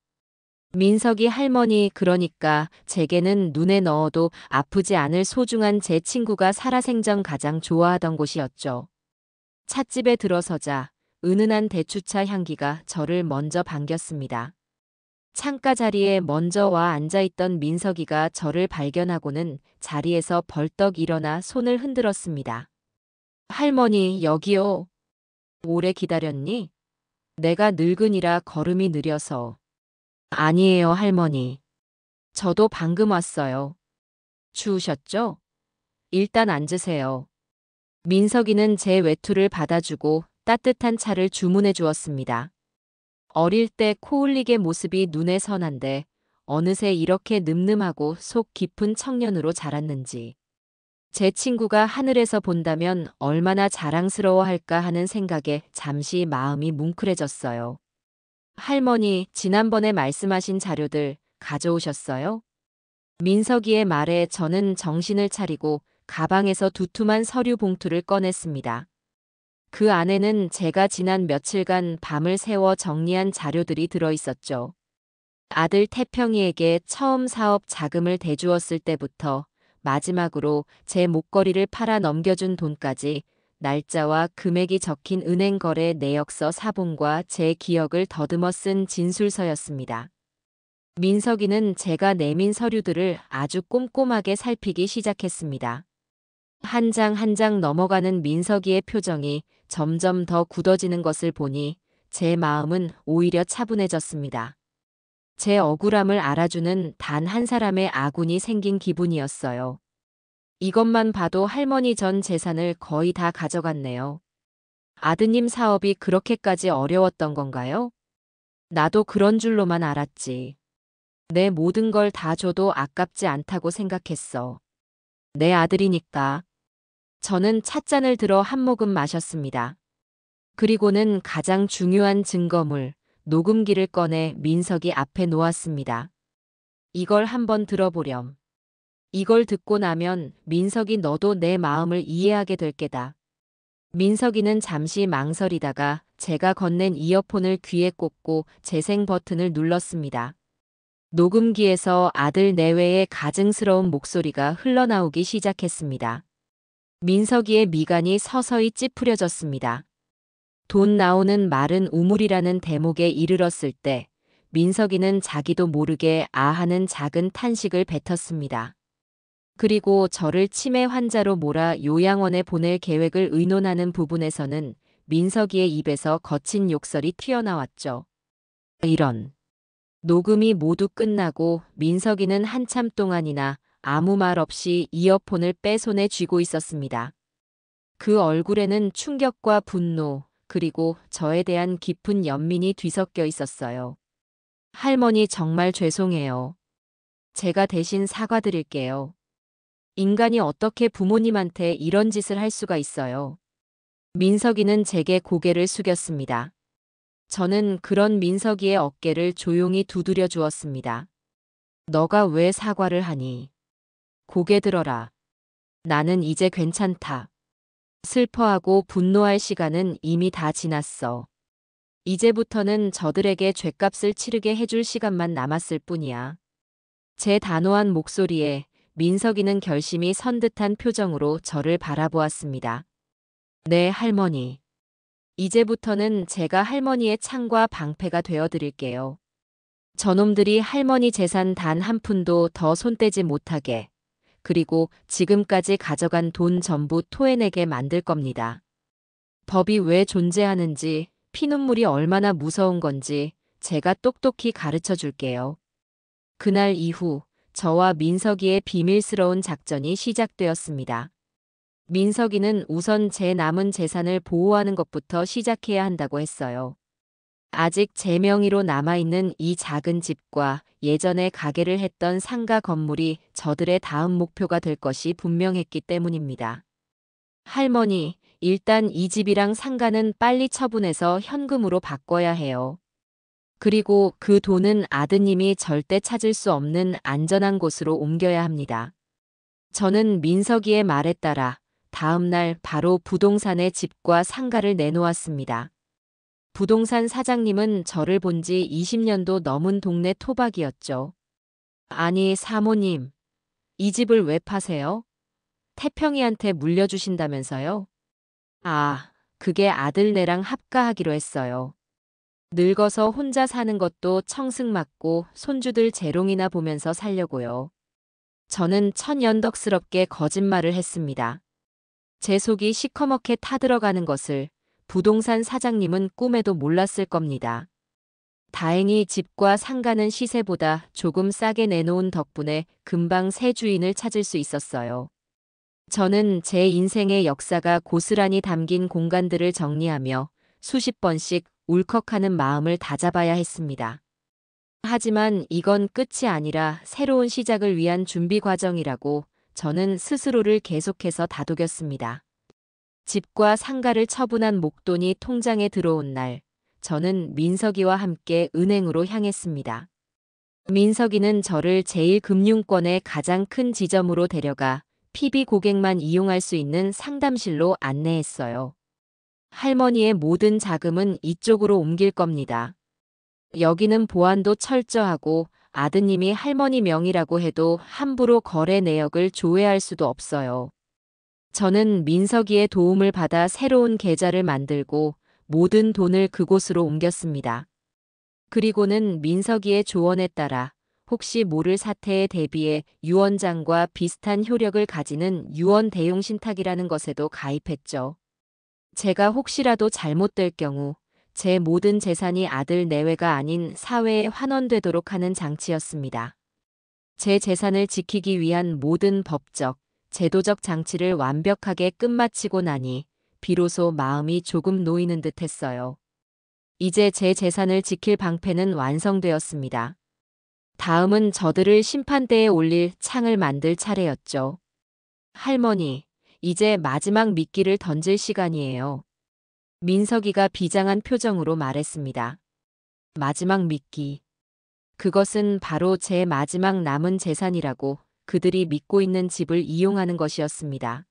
민석이 할머니, 그러니까 제게는 눈에 넣어도 아프지 않을 소중한 제 친구가 살아생전 가장 좋아하던 곳이었죠. 찻집에 들어서자 은은한 대추차 향기가 저를 먼저 반겼습니다. 창가 자리에 먼저 와 앉아있던 민석이가 저를 발견하고는 자리에서 벌떡 일어나 손을 흔들었습니다. 할머니, 여기요. 오래 기다렸니? 내가 늙은이라 걸음이 느려서. 아니에요, 할머니. 저도 방금 왔어요. 추우셨죠? 일단 앉으세요. 민석이는 제 외투를 받아주고 따뜻한 차를 주문해 주었습니다. 어릴 때 코울릭의 모습이 눈에 선한데 어느새 이렇게 늠름하고 속 깊은 청년으로 자랐는지. 제 친구가 하늘에서 본다면 얼마나 자랑스러워할까 하는 생각에 잠시 마음이 뭉클해졌어요. 할머니, 지난번에 말씀하신 자료들 가져오셨어요? 민석이의 말에 저는 정신을 차리고 가방에서 두툼한 서류 봉투를 꺼냈습니다. 그 안에는 제가 지난 며칠간 밤을 새워 정리한 자료들이 들어있었죠. 아들 태평이에게 처음 사업 자금을 대주었을 때부터 마지막으로 제 목걸이를 팔아 넘겨준 돈까지 날짜와 금액이 적힌 은행 거래 내역서 사본과 제 기억을 더듬어 쓴 진술서였습니다. 민석이는 제가 내민 서류들을 아주 꼼꼼하게 살피기 시작했습니다. 한 장 한 장 넘어가는 민석이의 표정이 점점 더 굳어지는 것을 보니 제 마음은 오히려 차분해졌습니다. 제 억울함을 알아주는 단 한 사람의 아군이 생긴 기분이었어요. 이것만 봐도 할머니 전 재산을 거의 다 가져갔네요. 아드님 사업이 그렇게까지 어려웠던 건가요? 나도 그런 줄로만 알았지. 내 모든 걸 다 줘도 아깝지 않다고 생각했어. 내 아들이니까. 저는 찻잔을 들어 한 모금 마셨습니다. 그리고는 가장 중요한 증거물, 녹음기를 꺼내 민석이 앞에 놓았습니다. 이걸 한번 들어보렴. 이걸 듣고 나면 민석이 너도 내 마음을 이해하게 될 게다. 민석이는 잠시 망설이다가 제가 건넨 이어폰을 귀에 꽂고 재생 버튼을 눌렀습니다. 녹음기에서 아들 내외의 가증스러운 목소리가 흘러나오기 시작했습니다. 민석이의 미간이 서서히 찌푸려졌습니다. 돈 나오는 마른 우물이라는 대목에 이르렀을 때 민석이는 자기도 모르게 아하는 작은 탄식을 뱉었습니다. 그리고 저를 치매 환자로 몰아 요양원에 보낼 계획을 의논하는 부분에서는 민석이의 입에서 거친 욕설이 튀어나왔죠. 이런. 녹음이 모두 끝나고 민석이는 한참 동안이나 아무 말 없이 이어폰을 빼 손에 쥐고 있었습니다. 그 얼굴에는 충격과 분노, 그리고 저에 대한 깊은 연민이 뒤섞여 있었어요. 할머니, 정말 죄송해요. 제가 대신 사과드릴게요. 인간이 어떻게 부모님한테 이런 짓을 할 수가 있어요. 민석이는 제게 고개를 숙였습니다. 저는 그런 민석이의 어깨를 조용히 두드려 주었습니다. 너가 왜 사과를 하니? 고개 들어라. 나는 이제 괜찮다. 슬퍼하고 분노할 시간은 이미 다 지났어. 이제부터는 저들에게 죗값을 치르게 해줄 시간만 남았을 뿐이야. 제 단호한 목소리에 민석이는 결심이 선 듯한 표정으로 저를 바라보았습니다. 네, 할머니. 이제부터는 제가 할머니의 창과 방패가 되어드릴게요. 저놈들이 할머니 재산 단 한 푼도 더 손대지 못하게, 그리고 지금까지 가져간 돈 전부 토해내게 만들 겁니다. 법이 왜 존재하는지, 피눈물이 얼마나 무서운 건지 제가 똑똑히 가르쳐 줄게요. 그날 이후 저와 민석이의 비밀스러운 작전이 시작되었습니다. 민석이는 우선 제 남은 재산을 보호하는 것부터 시작해야 한다고 했어요. 아직 제 명의로 남아있는 이 작은 집과 예전에 가게를 했던 상가 건물이 저들의 다음 목표가 될 것이 분명했기 때문입니다. 할머니, 일단 이 집이랑 상가는 빨리 처분해서 현금으로 바꿔야 해요. 그리고 그 돈은 아드님이 절대 찾을 수 없는 안전한 곳으로 옮겨야 합니다. 저는 민석이의 말에 따라 다음 날 바로 부동산의 집과 상가를 내놓았습니다. 부동산 사장님은 저를 본 지 20년도 넘은 동네 토박이었죠. 아니, 사모님, 이 집을 왜 파세요? 태평이한테 물려주신다면서요? 아, 그게 아들네랑 합가하기로 했어요. 늙어서 혼자 사는 것도 청승맞고 손주들 재롱이나 보면서 살려고요. 저는 천연덕스럽게 거짓말을 했습니다. 제 속이 시커멓게 타들어가는 것을 부동산 사장님은 꿈에도 몰랐을 겁니다. 다행히 집과 상가는 시세보다 조금 싸게 내놓은 덕분에 금방 새 주인을 찾을 수 있었어요. 저는 제 인생의 역사가 고스란히 담긴 공간들을 정리하며 수십 번씩 울컥하는 마음을 다잡아야 했습니다. 하지만 이건 끝이 아니라 새로운 시작을 위한 준비 과정이라고 저는 스스로를 계속해서 다독였습니다. 집과 상가를 처분한 목돈이 통장에 들어온 날, 저는 민석이와 함께 은행으로 향했습니다. 민석이는 저를 제1금융권의 가장 큰 지점으로 데려가 PB 고객만 이용할 수 있는 상담실로 안내했어요. 할머니의 모든 자금은 이쪽으로 옮길 겁니다. 여기는 보안도 철저하고 아드님이 할머니 명의라고 해도 함부로 거래 내역을 조회할 수도 없어요. 저는 민석이의 도움을 받아 새로운 계좌를 만들고 모든 돈을 그곳으로 옮겼습니다. 그리고는 민석이의 조언에 따라 혹시 모를 사태에 대비해 유언장과 비슷한 효력을 가지는 유언 대용 신탁이라는 것에도 가입했죠. 제가 혹시라도 잘못될 경우 제 모든 재산이 아들 내외가 아닌 사회에 환원되도록 하는 장치였습니다. 제 재산을 지키기 위한 모든 법적, 제도적 장치를 완벽하게 끝마치고 나니 비로소 마음이 조금 놓이는 듯 했어요. 이제 제 재산을 지킬 방패는 완성되었습니다. 다음은 저들을 심판대에 올릴 창을 만들 차례였죠. 할머니, 이제 마지막 미끼를 던질 시간이에요. 민석이가 비장한 표정으로 말했습니다. 마지막 미끼. 그것은 바로 제 마지막 남은 재산이라고 그들이 믿고 있는 집을 이용하는 것이었습니다.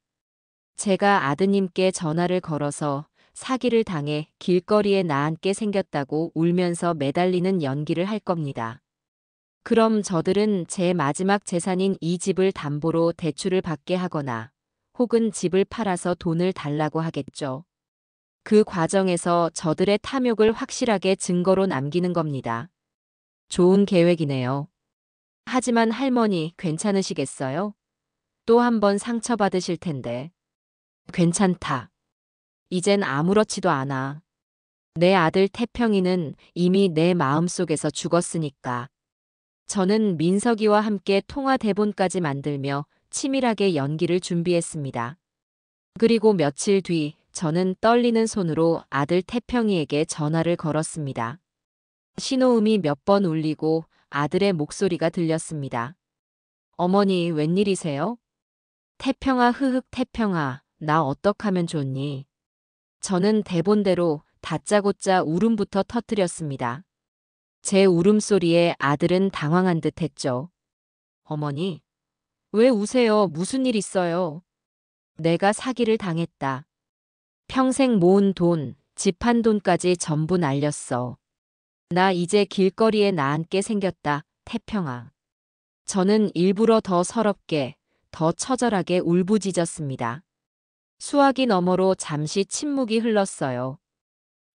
제가 아드님께 전화를 걸어서 사기를 당해 길거리에 나앉게 생겼다고 울면서 매달리는 연기를 할 겁니다. 그럼 저들은 제 마지막 재산인 이 집을 담보로 대출을 받게 하거나 혹은 집을 팔아서 돈을 달라고 하겠죠. 그 과정에서 저들의 탐욕을 확실하게 증거로 남기는 겁니다. 좋은 계획이네요. 하지만 할머니 괜찮으시겠어요? 또 한 번 상처받으실 텐데. 괜찮다. 이젠 아무렇지도 않아. 내 아들 태평이는 이미 내 마음속에서 죽었으니까. 저는 민석이와 함께 통화 대본까지 만들며 치밀하게 연기를 준비했습니다. 그리고 며칠 뒤 저는 떨리는 손으로 아들 태평이에게 전화를 걸었습니다. 신호음이 몇 번 울리고 아들의 목소리가 들렸습니다. 어머니, 웬일이세요? 태평아, 흐흑 태평아, 나 어떡하면 좋니? 저는 대본대로 다짜고짜 울음부터 터뜨렸습니다. 제 울음소리에 아들은 당황한 듯 했죠. 어머니, 왜 우세요? 무슨 일 있어요? 내가 사기를 당했다. 평생 모은 돈, 집 한 돈까지 전부 날렸어. 나 이제 길거리에 나앉게 생겼다, 태평아. 저는 일부러 더 서럽게, 더 처절하게 울부짖었습니다. 수화기 너머로 잠시 침묵이 흘렀어요.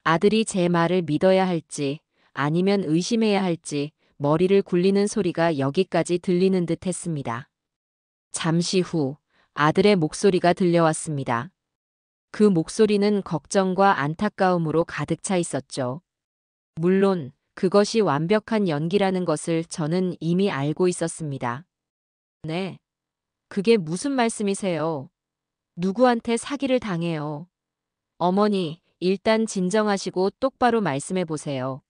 아들이 제 말을 믿어야 할지, 아니면 의심해야 할지 머리를 굴리는 소리가 여기까지 들리는 듯 했습니다. 잠시 후 아들의 목소리가 들려왔습니다. 그 목소리는 걱정과 안타까움으로 가득 차 있었죠. 물론 그것이 완벽한 연기라는 것을 저는 이미 알고 있었습니다. 네, 그게 무슨 말씀이세요? 누구한테 사기를 당해요? 어머니, 일단 진정하시고 똑바로 말씀해 보세요.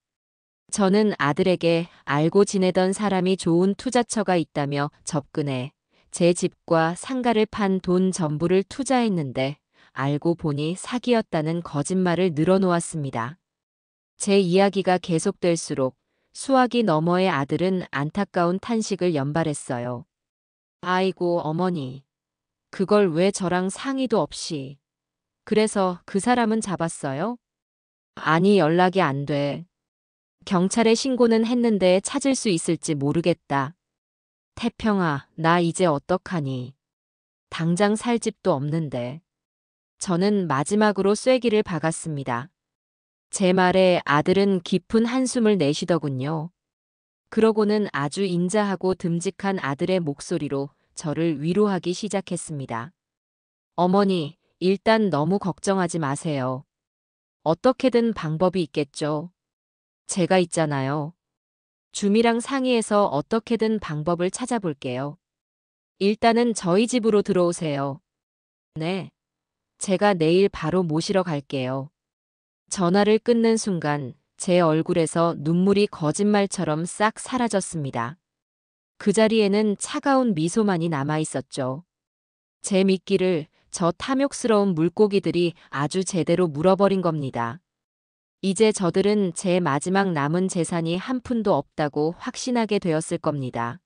저는 아들에게 알고 지내던 사람이 좋은 투자처가 있다며 접근해 제 집과 상가를 판 돈 전부를 투자했는데 알고 보니 사기였다는 거짓말을 늘어놓았습니다. 제 이야기가 계속될수록 수화기 너머의 아들은 안타까운 탄식을 연발했어요. 아이고, 어머니. 그걸 왜 저랑 상의도 없이. 그래서 그 사람은 잡았어요? 아니, 연락이 안 돼. 경찰에 신고는 했는데 찾을 수 있을지 모르겠다. 태평아, 나 이제 어떡하니. 당장 살 집도 없는데. 저는 마지막으로 쐐기를 박았습니다. 제 말에 아들은 깊은 한숨을 내쉬더군요. 그러고는 아주 인자하고 듬직한 아들의 목소리로 저를 위로하기 시작했습니다. 어머니, 일단 너무 걱정하지 마세요. 어떻게든 방법이 있겠죠. 제가 있잖아요. 주미랑 상의해서 어떻게든 방법을 찾아볼게요. 일단은 저희 집으로 들어오세요. 네. 제가 내일 바로 모시러 갈게요. 전화를 끊는 순간 제 얼굴에서 눈물이 거짓말처럼 싹 사라졌습니다. 그 자리에는 차가운 미소만이 남아 있었죠. 제 미끼를 저 탐욕스러운 물고기들이 아주 제대로 물어버린 겁니다. 이제 저들은 제 마지막 남은 재산이 한 푼도 없다고 확신하게 되었을 겁니다.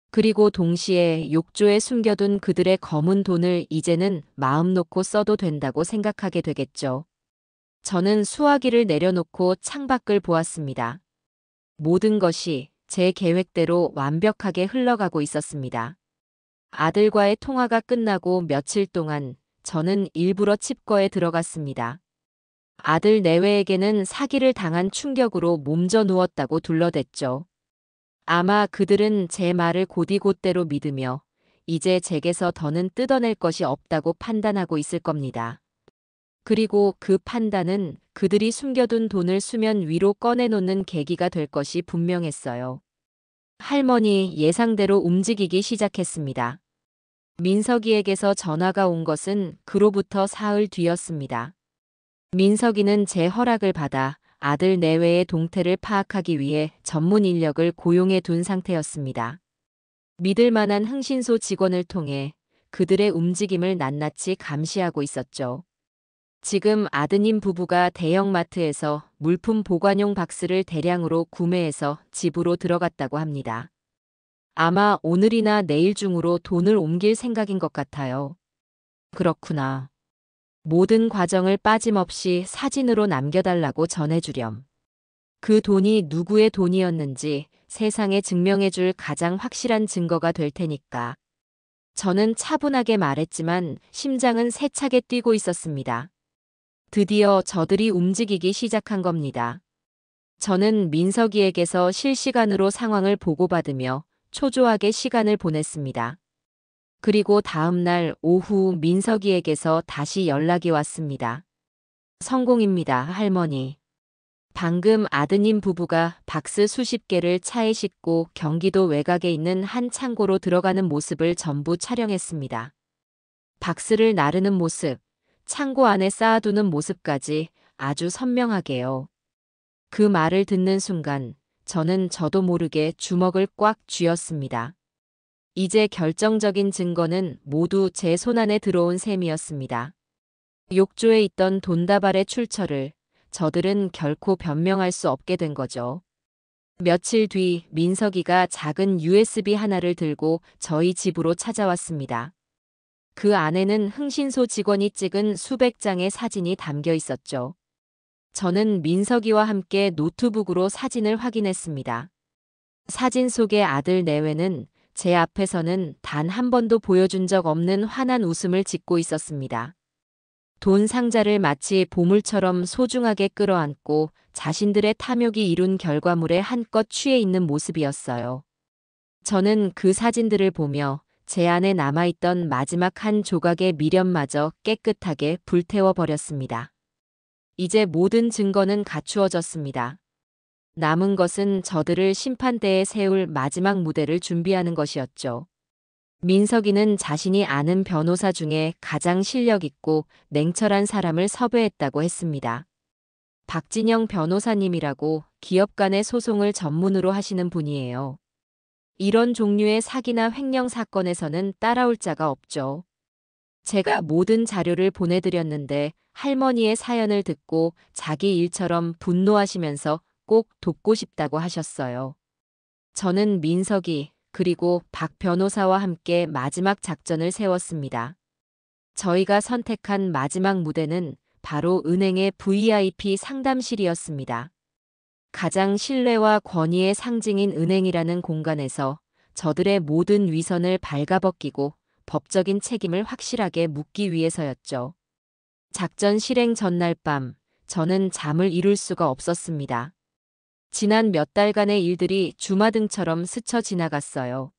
그리고 동시에 욕조에 숨겨둔 그들의 검은 돈을 이제는 마음 놓고 써도 된다고 생각하게 되겠죠. 저는 수화기를 내려놓고 창밖을 보았습니다. 모든 것이 제 계획대로 완벽하게 흘러가고 있었습니다. 아들과의 통화가 끝나고 며칠 동안 저는 일부러 칩거에 들어갔습니다. 아들 내외에게는 사기를 당한 충격으로 몸져 누웠다고 둘러댔죠. 아마 그들은 제 말을 곧이곧대로 믿으며 이제 제게서 더는 뜯어낼 것이 없다고 판단하고 있을 겁니다. 그리고 그 판단은 그들이 숨겨둔 돈을 수면 위로 꺼내놓는 계기가 될 것이 분명했어요. 할머니 예상대로 움직이기 시작했습니다. 민석이에게서 전화가 온 것은 그로부터 사흘 뒤였습니다. 민석이는 제 허락을 받아 아들 내외의 동태를 파악하기 위해 전문 인력을 고용해 둔 상태였습니다. 믿을 만한 흥신소 직원을 통해 그들의 움직임을 낱낱이 감시하고 있었죠. 지금 아드님 부부가 대형마트에서 물품 보관용 박스를 대량으로 구매해서 집으로 들어갔다고 합니다. 아마 오늘이나 내일 중으로 돈을 옮길 생각인 것 같아요. 그렇구나. 모든 과정을 빠짐없이 사진으로 남겨달라고 전해주렴. 그 돈이 누구의 돈이었는지 세상에 증명해줄 가장 확실한 증거가 될 테니까. 저는 차분하게 말했지만 심장은 세차게 뛰고 있었습니다. 드디어 저들이 움직이기 시작한 겁니다. 저는 민석이에게서 실시간으로 상황을 보고받으며 초조하게 시간을 보냈습니다. 그리고 다음 날 오후 민석이에게서 다시 연락이 왔습니다. 성공입니다, 할머니. 방금 아드님 부부가 박스 수십 개를 차에 싣고 경기도 외곽에 있는 한 창고로 들어가는 모습을 전부 촬영했습니다. 박스를 나르는 모습, 창고 안에 쌓아두는 모습까지 아주 선명하게요. 그 말을 듣는 순간 저는 저도 모르게 주먹을 꽉 쥐었습니다. 이제 결정적인 증거는 모두 제 손안에 들어온 셈이었습니다. 욕조에 있던 돈다발의 출처를 저들은 결코 변명할 수 없게 된 거죠. 며칠 뒤 민석이가 작은 USB 하나를 들고 저희 집으로 찾아왔습니다. 그 안에는 흥신소 직원이 찍은 수백 장의 사진이 담겨 있었죠. 저는 민석이와 함께 노트북으로 사진을 확인했습니다. 사진 속의 아들 내외는 제 앞에서는 단 한 번도 보여준 적 없는 환한 웃음을 짓고 있었습니다. 돈 상자를 마치 보물처럼 소중하게 끌어안고 자신들의 탐욕이 이룬 결과물에 한껏 취해 있는 모습이었어요. 저는 그 사진들을 보며 제 안에 남아있던 마지막 한 조각의 미련마저 깨끗하게 불태워 버렸습니다. 이제 모든 증거는 갖추어졌습니다. 남은 것은 저들을 심판대에 세울 마지막 무대를 준비하는 것이었죠. 민석이는 자신이 아는 변호사 중에 가장 실력 있고 냉철한 사람을 섭외했다고 했습니다. 박진영 변호사님이라고 기업 간의 소송을 전문으로 하시는 분이에요. 이런 종류의 사기나 횡령 사건에서는 따라올 자가 없죠. 제가 모든 자료를 보내드렸는데 할머니의 사연을 듣고 자기 일처럼 분노하시면서 꼭 돕고 싶다고 하셨어요. 저는 민석이 그리고 박 변호사와 함께 마지막 작전을 세웠습니다. 저희가 선택한 마지막 무대는 바로 은행의 VIP 상담실이었습니다. 가장 신뢰와 권위의 상징인 은행이라는 공간에서 저들의 모든 위선을 발가벗기고 법적인 책임을 확실하게 묻기 위해서였죠. 작전 실행 전날 밤, 저는 잠을 이룰 수가 없었습니다. 지난 몇 달간의 일들이 주마등처럼 스쳐 지나갔어요.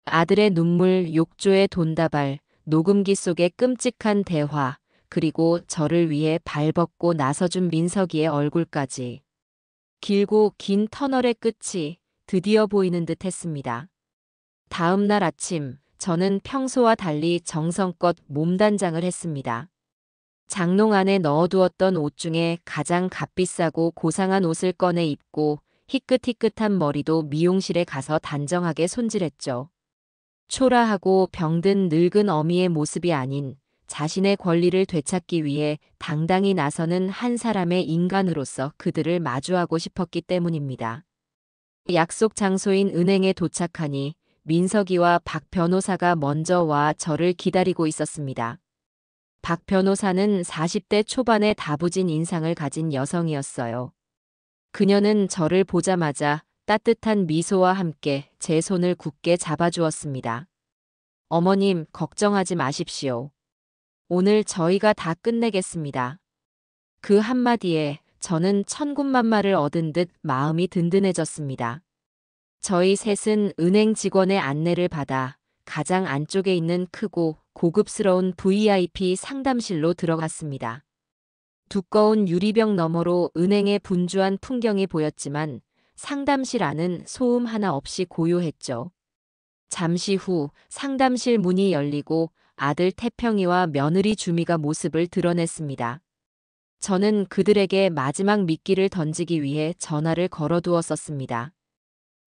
아들의 눈물, 욕조의 돈다발, 녹음기 속의 끔찍한 대화, 그리고 저를 위해 발벗고 나서준 민석이의 얼굴까지. 길고 긴 터널의 끝이 드디어 보이는 듯 했습니다. 다음 날 아침, 저는 평소와 달리 정성껏 몸단장을 했습니다. 장롱 안에 넣어두었던 옷 중에 가장 값비싸고 고상한 옷을 꺼내 입고 희끗희끗한 머리도 미용실에 가서 단정하게 손질했죠. 초라하고 병든 늙은 어미의 모습이 아닌 자신의 권리를 되찾기 위해 당당히 나서는 한 사람의 인간으로서 그들을 마주하고 싶었기 때문입니다. 약속 장소인 은행에 도착하니 민석이와 박 변호사가 먼저 와 저를 기다리고 있었습니다. 박 변호사는 40대 초반의 다부진 인상을 가진 여성이었어요. 그녀는 저를 보자마자 따뜻한 미소와 함께 제 손을 굳게 잡아주었습니다. 어머님, 걱정하지 마십시오. 오늘 저희가 다 끝내겠습니다. 그 한마디에 저는 천군만마를 얻은 듯 마음이 든든해졌습니다. 저희 셋은 은행 직원의 안내를 받아 가장 안쪽에 있는 크고 고급스러운 VIP 상담실로 들어갔습니다. 두꺼운 유리병 너머로 은행의 분주한 풍경이 보였지만 상담실 안은 소음 하나 없이 고요했죠. 잠시 후 상담실 문이 열리고 아들 태평이와 며느리 주미가 모습을 드러냈습니다. 저는 그들에게 마지막 미끼를 던지기 위해 전화를 걸어두었었습니다.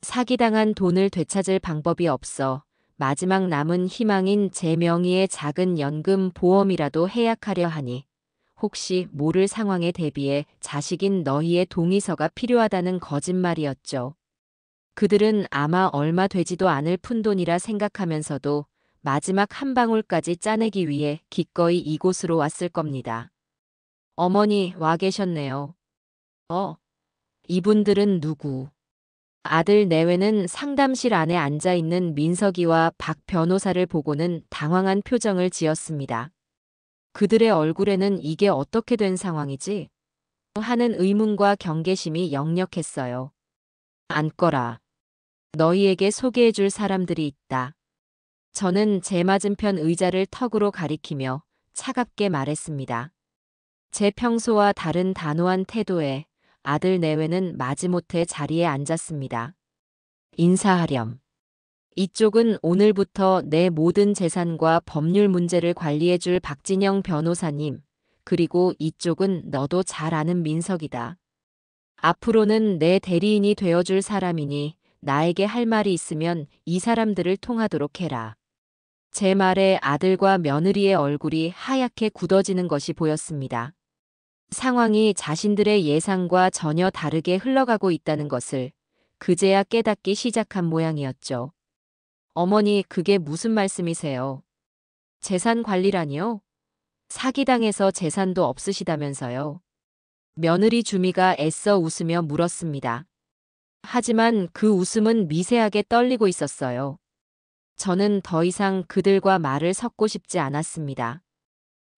사기당한 돈을 되찾을 방법이 없어 마지막 남은 희망인 제 명의의 작은 연금 보험이라도 해약하려 하니 혹시 모를 상황에 대비해 자식인 너희의 동의서가 필요하다는 거짓말이었죠. 그들은 아마 얼마 되지도 않을 푼돈이라 생각하면서도 마지막 한 방울까지 짜내기 위해 기꺼이 이곳으로 왔을 겁니다. 어머니 와 계셨네요. 이분들은 누구? 아들 내외는 상담실 안에 앉아있는 민석이와 박 변호사를 보고는 당황한 표정을 지었습니다. 그들의 얼굴에는 이게 어떻게 된 상황이지? 하는 의문과 경계심이 역력했어요. 앉거라. 너희에게 소개해줄 사람들이 있다. 저는 제 맞은편 의자를 턱으로 가리키며 차갑게 말했습니다. 제 평소와 다른 단호한 태도에 아들 내외는 마지못해 자리에 앉았습니다. 인사하렴. 이쪽은 오늘부터 내 모든 재산과 법률 문제를 관리해줄 박진영 변호사님, 그리고 이쪽은 너도 잘 아는 민석이다. 앞으로는 내 대리인이 되어줄 사람이니 나에게 할 말이 있으면 이 사람들을 통하도록 해라. 제 말에 아들과 며느리의 얼굴이 하얗게 굳어지는 것이 보였습니다. 상황이 자신들의 예상과 전혀 다르게 흘러가고 있다는 것을 그제야 깨닫기 시작한 모양이었죠. 어머니, 그게 무슨 말씀이세요? 재산 관리라니요? 사기당해서 재산도 없으시다면서요. 며느리 주미가 애써 웃으며 물었습니다. 하지만 그 웃음은 미세하게 떨리고 있었어요. 저는 더 이상 그들과 말을 섞고 싶지 않았습니다.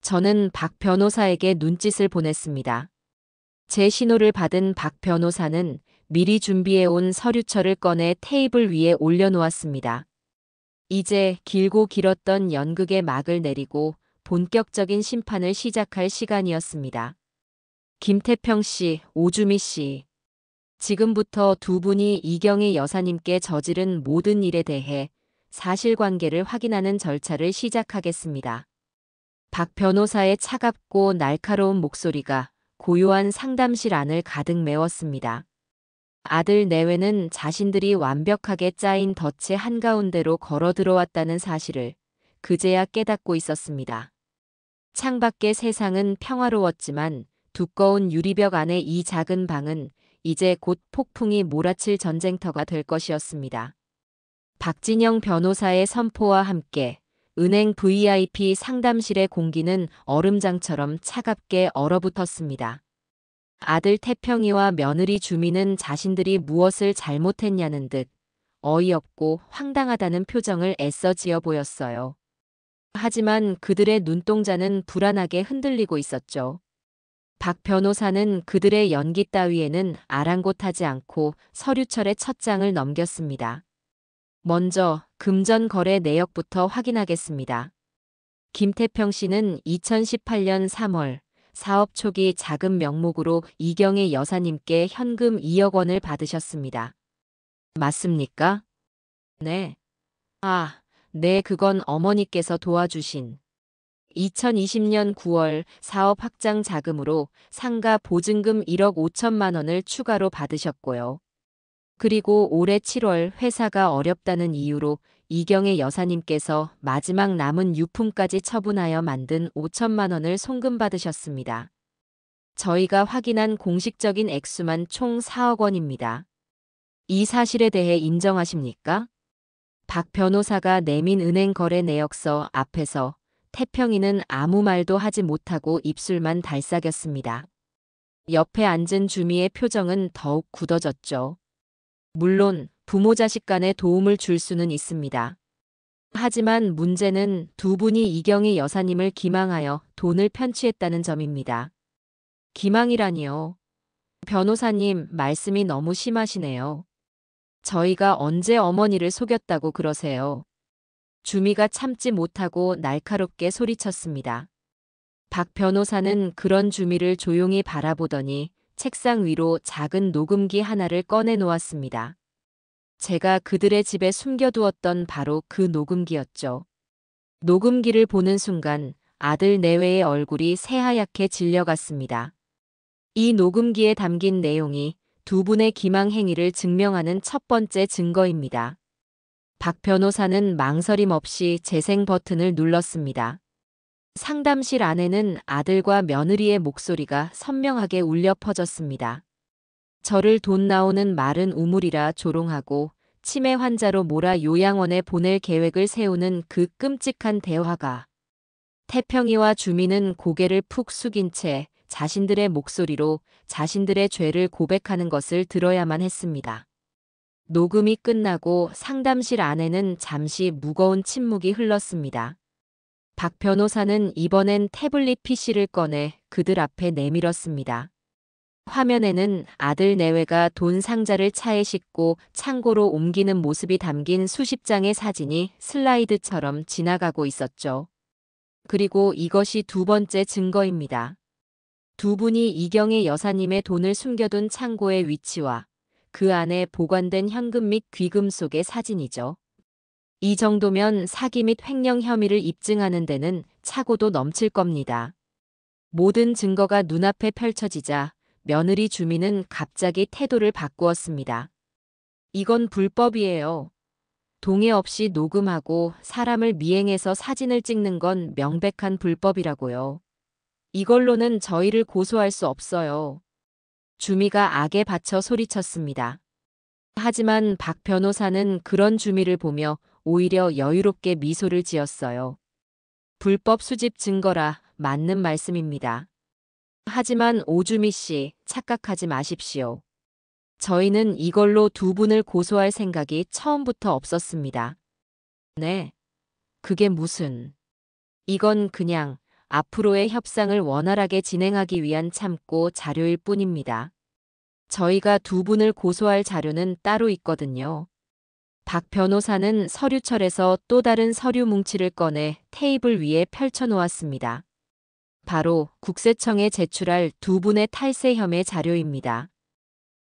저는 박 변호사에게 눈짓을 보냈습니다. 제 신호를 받은 박 변호사는 미리 준비해온 서류철을 꺼내 테이블 위에 올려놓았습니다. 이제 길고 길었던 연극의 막을 내리고 본격적인 심판을 시작할 시간이었습니다. 김태평 씨, 오주미 씨. 지금부터 두 분이 이경희 여사님께 저지른 모든 일에 대해 사실관계를 확인하는 절차를 시작하겠습니다. 박 변호사의 차갑고 날카로운 목소리가 고요한 상담실 안을 가득 메웠습니다. 아들 내외는 자신들이 완벽하게 짜인 덫의 한가운데로 걸어 들어왔다는 사실을 그제야 깨닫고 있었습니다. 창밖의 세상은 평화로웠지만 두꺼운 유리벽 안의 이 작은 방은 이제 곧 폭풍이 몰아칠 전쟁터가 될 것이었습니다. 박진영 변호사의 선포와 함께 은행 VIP 상담실의 공기는 얼음장처럼 차갑게 얼어붙었습니다. 아들 태평이와 며느리 주미는 자신들이 무엇을 잘못했냐는 듯 어이없고 황당하다는 표정을 애써 지어 보였어요. 하지만 그들의 눈동자는 불안하게 흔들리고 있었죠. 박 변호사는 그들의 연기 따위에는 아랑곳하지 않고 서류철의 첫 장을 넘겼습니다. 먼저 금전 거래 내역부터 확인하겠습니다. 김태평 씨는 2018년 3월 사업 초기 자금 명목으로 이경희 여사님께 현금 2억 원을 받으셨습니다. 맞습니까? 네. 네, 그건 어머니께서 도와주신 2020년 9월 사업 확장 자금으로 상가 보증금 1억 5천만 원을 추가로 받으셨고요. 그리고 올해 7월 회사가 어렵다는 이유로 이경희 여사님께서 마지막 남은 유품까지 처분하여 만든 5천만 원을 송금받으셨습니다. 저희가 확인한 공식적인 액수만 총 4억 원입니다. 이 사실에 대해 인정하십니까? 박 변호사가 내민 은행 거래 내역서 앞에서 태평이는 아무 말도 하지 못하고 입술만 달싹였습니다. 옆에 앉은 주미의 표정은 더욱 굳어졌죠. 물론 부모 자식 간에 도움을 줄 수는 있습니다. 하지만 문제는 두 분이 이경희 여사님을 기망하여 돈을 편취했다는 점입니다. 기망이라니요. 변호사님, 말씀이 너무 심하시네요. 저희가 언제 어머니를 속였다고 그러세요? 주미가 참지 못하고 날카롭게 소리쳤습니다. 박 변호사는 그런 주미를 조용히 바라보더니 책상 위로 작은 녹음기 하나를 꺼내 놓았습니다. 제가 그들의 집에 숨겨두었던 바로 그 녹음기였죠. 녹음기를 보는 순간 아들 내외의 얼굴이 새하얗게 질려갔습니다. 이 녹음기에 담긴 내용이 두 분의 기망 행위를 증명하는 첫 번째 증거입니다. 박 변호사는 망설임 없이 재생 버튼을 눌렀습니다. 상담실 안에는 아들과 며느리의 목소리가 선명하게 울려 퍼졌습니다. 저를 돈 나오는 마른 우물이라 조롱하고 치매 환자로 몰아 요양원에 보낼 계획을 세우는 그 끔찍한 대화가. 태평이와 주미는 고개를 푹 숙인 채 자신들의 목소리로 자신들의 죄를 고백하는 것을 들어야만 했습니다. 녹음이 끝나고 상담실 안에는 잠시 무거운 침묵이 흘렀습니다. 박 변호사는 이번엔 태블릿 PC를 꺼내 그들 앞에 내밀었습니다. 화면에는 아들 내외가 돈 상자를 차에 싣고 창고로 옮기는 모습이 담긴 수십 장의 사진이 슬라이드처럼 지나가고 있었죠. 그리고 이것이 두 번째 증거입니다. 두 분이 이경희 여사님의 돈을 숨겨둔 창고의 위치와 그 안에 보관된 현금 및 귀금 속의 사진이죠. 이 정도면 사기 및 횡령 혐의를 입증하는 데는 차고도 넘칠 겁니다. 모든 증거가 눈앞에 펼쳐지자 며느리 주미는 갑자기 태도를 바꾸었습니다. 이건 불법이에요. 동의 없이 녹음하고 사람을 미행해서 사진을 찍는 건 명백한 불법이라고요. 이걸로는 저희를 고소할 수 없어요. 주미가 악에 받쳐 소리쳤습니다. 하지만 박 변호사는 그런 주미를 보며 오히려 여유롭게 미소를 지었어요. 불법 수집 증거라 맞는 말씀입니다. 하지만 오주미 씨, 착각하지 마십시오. 저희는 이걸로 두 분을 고소할 생각이 처음부터 없었습니다. 네. 그게 무슨. 이건 그냥 앞으로의 협상을 원활하게 진행하기 위한 참고 자료일 뿐입니다. 저희가 두 분을 고소할 자료는 따로 있거든요. 박 변호사는 서류철에서 또 다른 서류 뭉치를 꺼내 테이블 위에 펼쳐놓았습니다. 바로 국세청에 제출할 두 분의 탈세 혐의 자료입니다.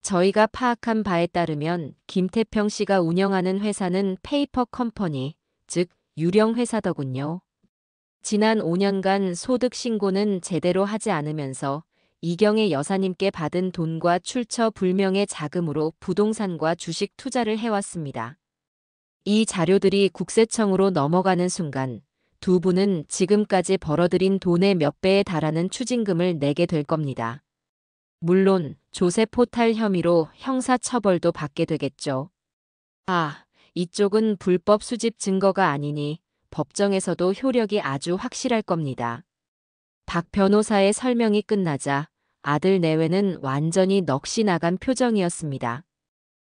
저희가 파악한 바에 따르면 김태평 씨가 운영하는 회사는 페이퍼 컴퍼니, 즉 유령 회사더군요. 지난 5년간 소득 신고는 제대로 하지 않으면서 이경희 여사님께 받은 돈과 출처 불명의 자금으로 부동산과 주식 투자를 해왔습니다. 이 자료들이 국세청으로 넘어가는 순간 두 분은 지금까지 벌어들인 돈의 몇 배에 달하는 추징금을 내게 될 겁니다. 물론 조세 포탈 혐의로 형사처벌도 받게 되겠죠. 아, 이쪽은 불법 수집 증거가 아니니 법정에서도 효력이 아주 확실할 겁니다. 박 변호사의 설명이 끝나자 아들 내외는 완전히 넋이 나간 표정이었습니다.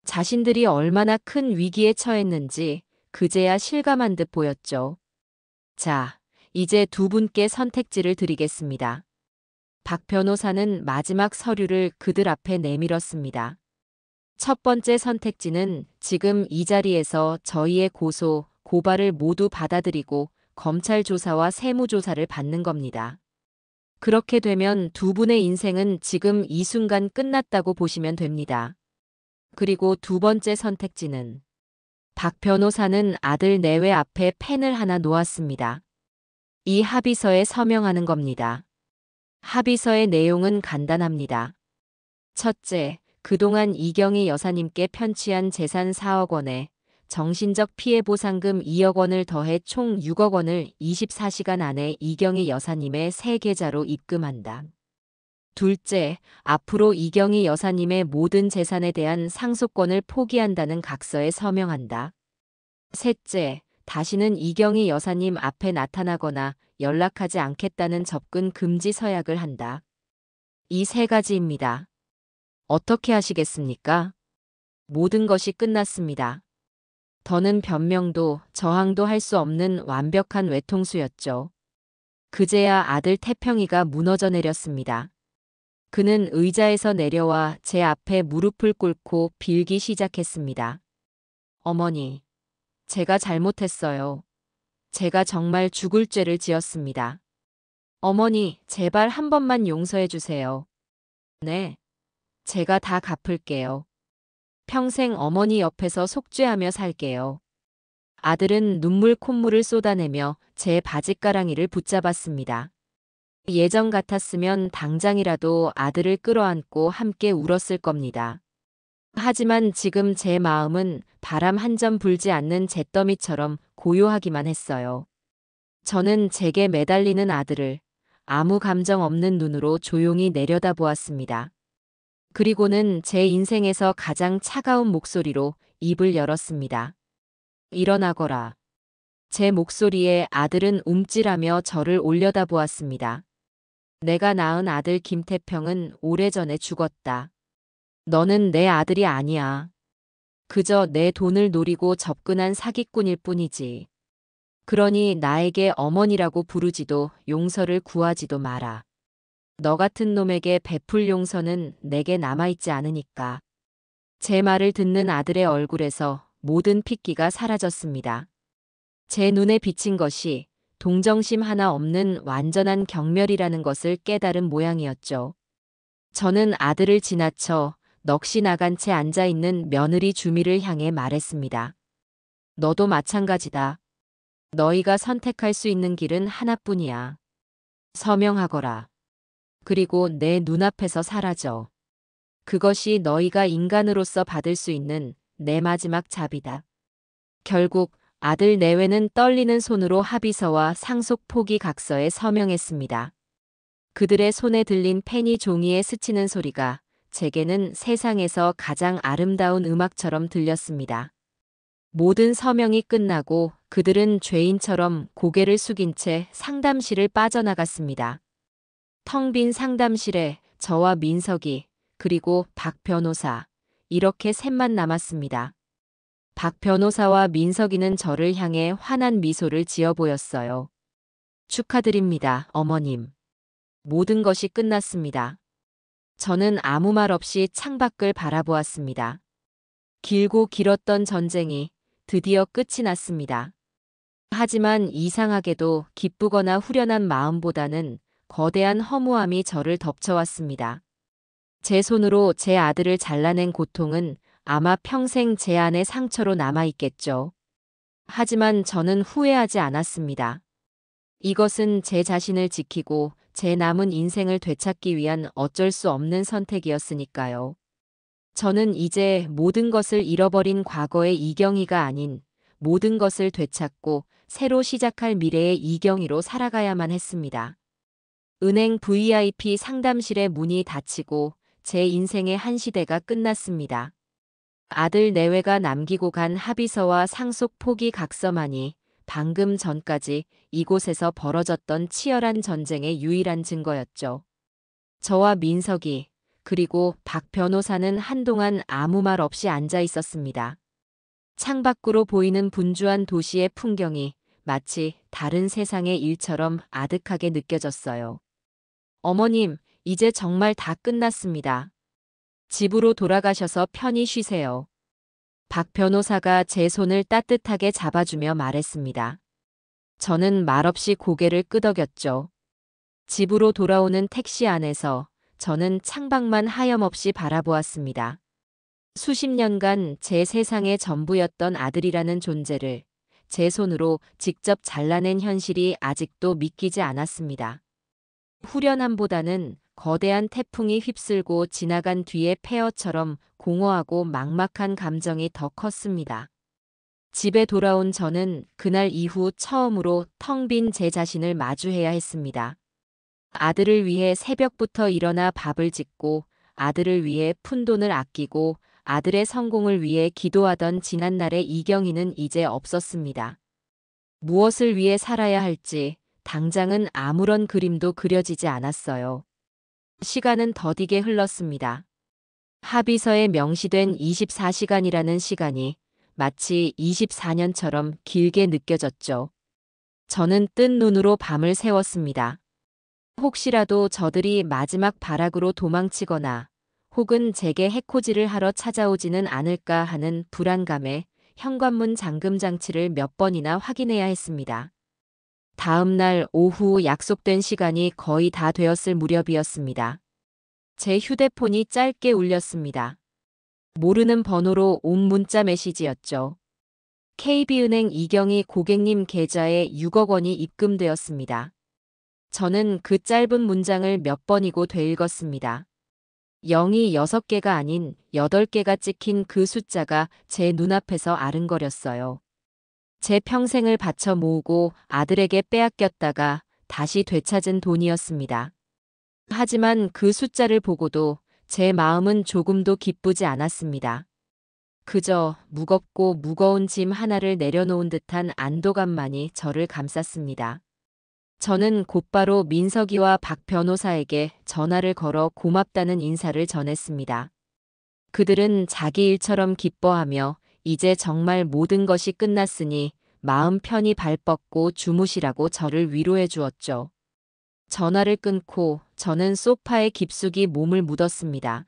자신들이 얼마나 큰 위기에 처했는지 그제야 실감한 듯 보였죠. 자, 이제 두 분께 선택지를 드리겠습니다. 박 변호사는 마지막 서류를 그들 앞에 내밀었습니다. 첫 번째 선택지는 지금 이 자리에서 저희의 고소, 고발을 모두 받아들이고 검찰 조사와 세무조사를 받는 겁니다. 그렇게 되면 두 분의 인생은 지금 이 순간 끝났다고 보시면 됩니다. 그리고 두 번째 선택지는 박 변호사는 아들 내외 앞에 펜을 하나 놓았습니다. 이 합의서에 서명하는 겁니다. 합의서의 내용은 간단합니다. 첫째, 그동안 이경희 여사님께 편취한 재산 4억 원에 정신적 피해 보상금 2억 원을 더해 총 6억 원을 24시간 안에 이경희 여사님의 새 계좌로 입금한다. 둘째, 앞으로 이경희 여사님의 모든 재산에 대한 상속권을 포기한다는 각서에 서명한다. 셋째, 다시는 이경희 여사님 앞에 나타나거나 연락하지 않겠다는 접근 금지 서약을 한다. 이 세 가지입니다. 어떻게 하시겠습니까? 모든 것이 끝났습니다. 더는 변명도 저항도 할 수 없는 완벽한 외통수였죠. 그제야 아들 태평이가 무너져 내렸습니다. 그는 의자에서 내려와 제 앞에 무릎을 꿇고 빌기 시작했습니다. 어머니, 제가 잘못했어요. 제가 정말 죽을 죄를 지었습니다. 어머니, 제발 한 번만 용서해 주세요. 네, 제가 다 갚을게요. 평생 어머니 옆에서 속죄하며 살게요. 아들은 눈물 콧물을 쏟아내며 제 바짓가랑이를 붙잡았습니다. 예전 같았으면 당장이라도 아들을 끌어안고 함께 울었을 겁니다. 하지만 지금 제 마음은 바람 한 점 불지 않는 잿더미처럼 고요하기만 했어요. 저는 제게 매달리는 아들을 아무 감정 없는 눈으로 조용히 내려다보았습니다. 그리고는 제 인생에서 가장 차가운 목소리로 입을 열었습니다. 일어나거라. 제 목소리에 아들은 움찔하며 저를 올려다보았습니다. 내가 낳은 아들 김태평은 오래전에 죽었다. 너는 내 아들이 아니야. 그저 내 돈을 노리고 접근한 사기꾼일 뿐이지. 그러니 나에게 어머니라고 부르지도 용서를 구하지도 마라. 너 같은 놈에게 베풀 용서는 내게 남아있지 않으니까. 제 말을 듣는 아들의 얼굴에서 모든 핏기가 사라졌습니다. 제 눈에 비친 것이 동정심 하나 없는 완전한 경멸이라는 것을 깨달은 모양이었죠. 저는 아들을 지나쳐 넋이 나간 채 앉아있는 며느리 주미를 향해 말했습니다. 너도 마찬가지다. 너희가 선택할 수 있는 길은 하나뿐이야. 서명하거라. 그리고 내 눈앞에서 사라져. 그것이 너희가 인간으로서 받을 수 있는 내 마지막 잡이다. 결국 아들 내외는 떨리는 손으로 합의서와 상속 포기 각서에 서명했습니다. 그들의 손에 들린 펜이 종이에 스치는 소리가 제게는 세상에서 가장 아름다운 음악처럼 들렸습니다. 모든 서명이 끝나고 그들은 죄인처럼 고개를 숙인 채 상담실을 빠져나갔습니다. 텅 빈 상담실에 저와 민석이 그리고 박 변호사 이렇게 셋만 남았습니다. 박 변호사와 민석이는 저를 향해 환한 미소를 지어 보였어요. 축하드립니다, 어머님. 모든 것이 끝났습니다. 저는 아무 말 없이 창밖을 바라보았습니다. 길고 길었던 전쟁이 드디어 끝이 났습니다. 하지만 이상하게도 기쁘거나 후련한 마음보다는 거대한 허무함이 저를 덮쳐왔습니다. 제 손으로 제 아들을 잘라낸 고통은 아마 평생 제 안에 상처로 남아있겠죠. 하지만 저는 후회하지 않았습니다. 이것은 제 자신을 지키고 제 남은 인생을 되찾기 위한 어쩔 수 없는 선택이었으니까요. 저는 이제 모든 것을 잃어버린 과거의 이경희가 아닌 모든 것을 되찾고 새로 시작할 미래의 이경이로 살아가야만 했습니다. 은행 VIP 상담실의 문이 닫히고 제 인생의 한 시대가 끝났습니다. 아들 내외가 남기고 간 합의서와 상속 포기 각서만이 방금 전까지 이곳에서 벌어졌던 치열한 전쟁의 유일한 증거였죠. 저와 민석이, 그리고 박 변호사는 한동안 아무 말 없이 앉아 있었습니다. 창밖으로 보이는 분주한 도시의 풍경이 마치 다른 세상의 일처럼 아득하게 느껴졌어요. 어머님, 이제 정말 다 끝났습니다. 집으로 돌아가셔서 편히 쉬세요. 박 변호사가 제 손을 따뜻하게 잡아주며 말했습니다. 저는 말없이 고개를 끄덕였죠. 집으로 돌아오는 택시 안에서 저는 창밖만 하염없이 바라보았습니다. 수십 년간 제 세상의 전부였던 아들이라는 존재를 제 손으로 직접 잘라낸 현실이 아직도 믿기지 않았습니다. 후련함보다는 거대한 태풍이 휩쓸고 지나간 뒤의 폐허처럼 공허하고 막막한 감정이 더 컸습니다. 집에 돌아온 저는 그날 이후 처음으로 텅 빈 제 자신을 마주해야 했습니다. 아들을 위해 새벽부터 일어나 밥을 짓고 아들을 위해 푼돈을 아끼고 아들의 성공을 위해 기도하던 지난날의 이경이는 이제 없었습니다. 무엇을 위해 살아야 할지 당장은 아무런 그림도 그려지지 않았어요. 시간은 더디게 흘렀습니다. 합의서에 명시된 24시간이라는 시간이 마치 24년처럼 길게 느껴졌죠. 저는 뜬 눈으로 밤을 새웠습니다. 혹시라도 저들이 마지막 발악으로 도망치거나 혹은 제게 해코지를 하러 찾아오지는 않을까 하는 불안감에 현관문 잠금 장치를 몇 번이나 확인해야 했습니다. 다음 날 오후 약속된 시간이 거의 다 되었을 무렵이었습니다. 제 휴대폰이 짧게 울렸습니다. 모르는 번호로 온 문자 메시지였죠. KB은행 이경희 고객님 계좌에 6억 원이 입금되었습니다. 저는 그 짧은 문장을 몇 번이고 되읽었습니다. 0이 6개가 아닌 8개가 찍힌 그 숫자가 제 눈앞에서 아른거렸어요. 제 평생을 바쳐 모으고 아들에게 빼앗겼다가 다시 되찾은 돈이었습니다. 하지만 그 숫자를 보고도 제 마음은 조금도 기쁘지 않았습니다. 그저 무겁고 무거운 짐 하나를 내려놓은 듯한 안도감만이 저를 감쌌습니다. 저는 곧바로 민석이와 박 변호사에게 전화를 걸어 고맙다는 인사를 전했습니다. 그들은 자기 일처럼 기뻐하며 이제 정말 모든 것이 끝났으니 마음 편히 발 뻗고 주무시라고 저를 위로해 주었죠. 전화를 끊고 저는 소파에 깊숙이 몸을 묻었습니다.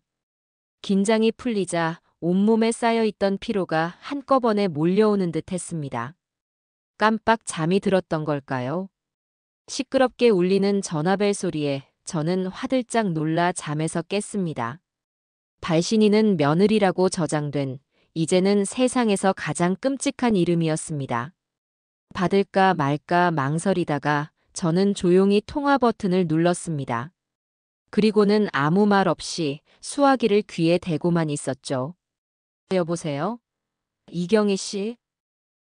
긴장이 풀리자 온몸에 쌓여있던 피로가 한꺼번에 몰려오는 듯 했습니다. 깜빡 잠이 들었던 걸까요? 시끄럽게 울리는 전화벨 소리에 저는 화들짝 놀라 잠에서 깼습니다. 발신인은 며느리라고 저장된 이제는 세상에서 가장 끔찍한 이름이었습니다. 받을까 말까 망설이다가 저는 조용히 통화 버튼을 눌렀습니다. 그리고는 아무 말 없이 수화기를 귀에 대고만 있었죠. 여보세요? 이경희 씨?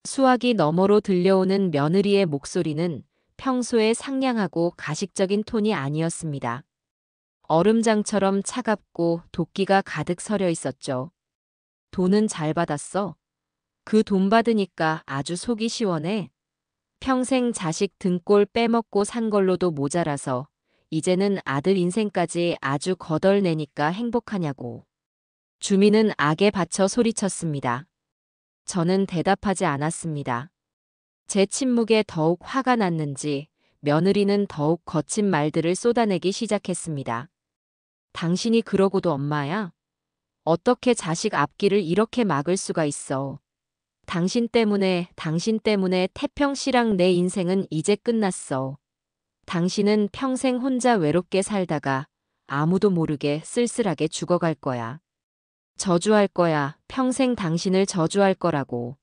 수화기 너머로 들려오는 며느리의 목소리는 평소에 상냥하고 가식적인 톤이 아니었습니다. 얼음장처럼 차갑고 도끼가 가득 서려 있었죠. 돈은 잘 받았어. 그 돈 받으니까 아주 속이 시원해. 평생 자식 등골 빼먹고 산 걸로도 모자라서 이제는 아들 인생까지 아주 거덜내니까 행복하냐고. 주민은 악에 받쳐 소리쳤습니다. 저는 대답하지 않았습니다. 제 침묵에 더욱 화가 났는지 며느리는 더욱 거친 말들을 쏟아내기 시작했습니다. 당신이 그러고도 엄마야? 어떻게 자식 앞길을 이렇게 막을 수가 있어? 당신 때문에 태평 씨랑 내 인생은 이제 끝났어. 당신은 평생 혼자 외롭게 살다가 아무도 모르게 쓸쓸하게 죽어갈 거야. 저주할 거야. 평생 당신을 저주할 거라고.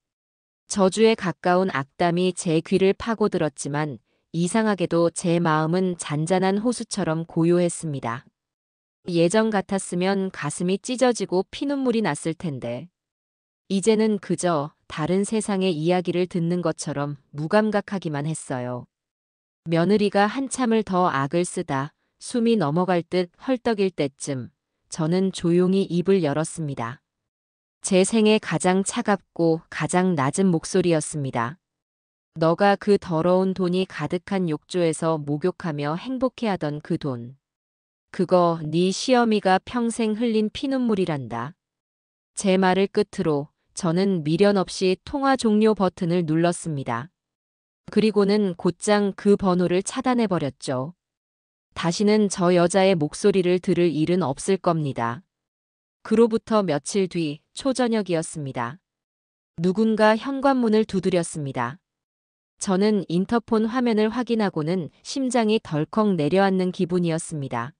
저주에 가까운 악담이 제 귀를 파고들었지만 이상하게도 제 마음은 잔잔한 호수처럼 고요했습니다. 예전 같았으면 가슴이 찢어지고 피눈물이 났을 텐데. 이제는 그저 다른 세상의 이야기를 듣는 것처럼 무감각하기만 했어요. 며느리가 한참을 더 악을 쓰다 숨이 넘어갈 듯 헐떡일 때쯤 저는 조용히 입을 열었습니다. 제 생애 가장 차갑고 가장 낮은 목소리였습니다. 너가 그 더러운 돈이 가득한 욕조에서 목욕하며 행복해하던 그 돈. 그거 네 시어미가 평생 흘린 피눈물이란다. 제 말을 끝으로 저는 미련 없이 통화 종료 버튼을 눌렀습니다. 그리고는 곧장 그 번호를 차단해버렸죠. 다시는 저 여자의 목소리를 들을 일은 없을 겁니다. 그로부터 며칠 뒤 초저녁이었습니다. 누군가 현관문을 두드렸습니다. 저는 인터폰 화면을 확인하고는 심장이 덜컥 내려앉는 기분이었습니다.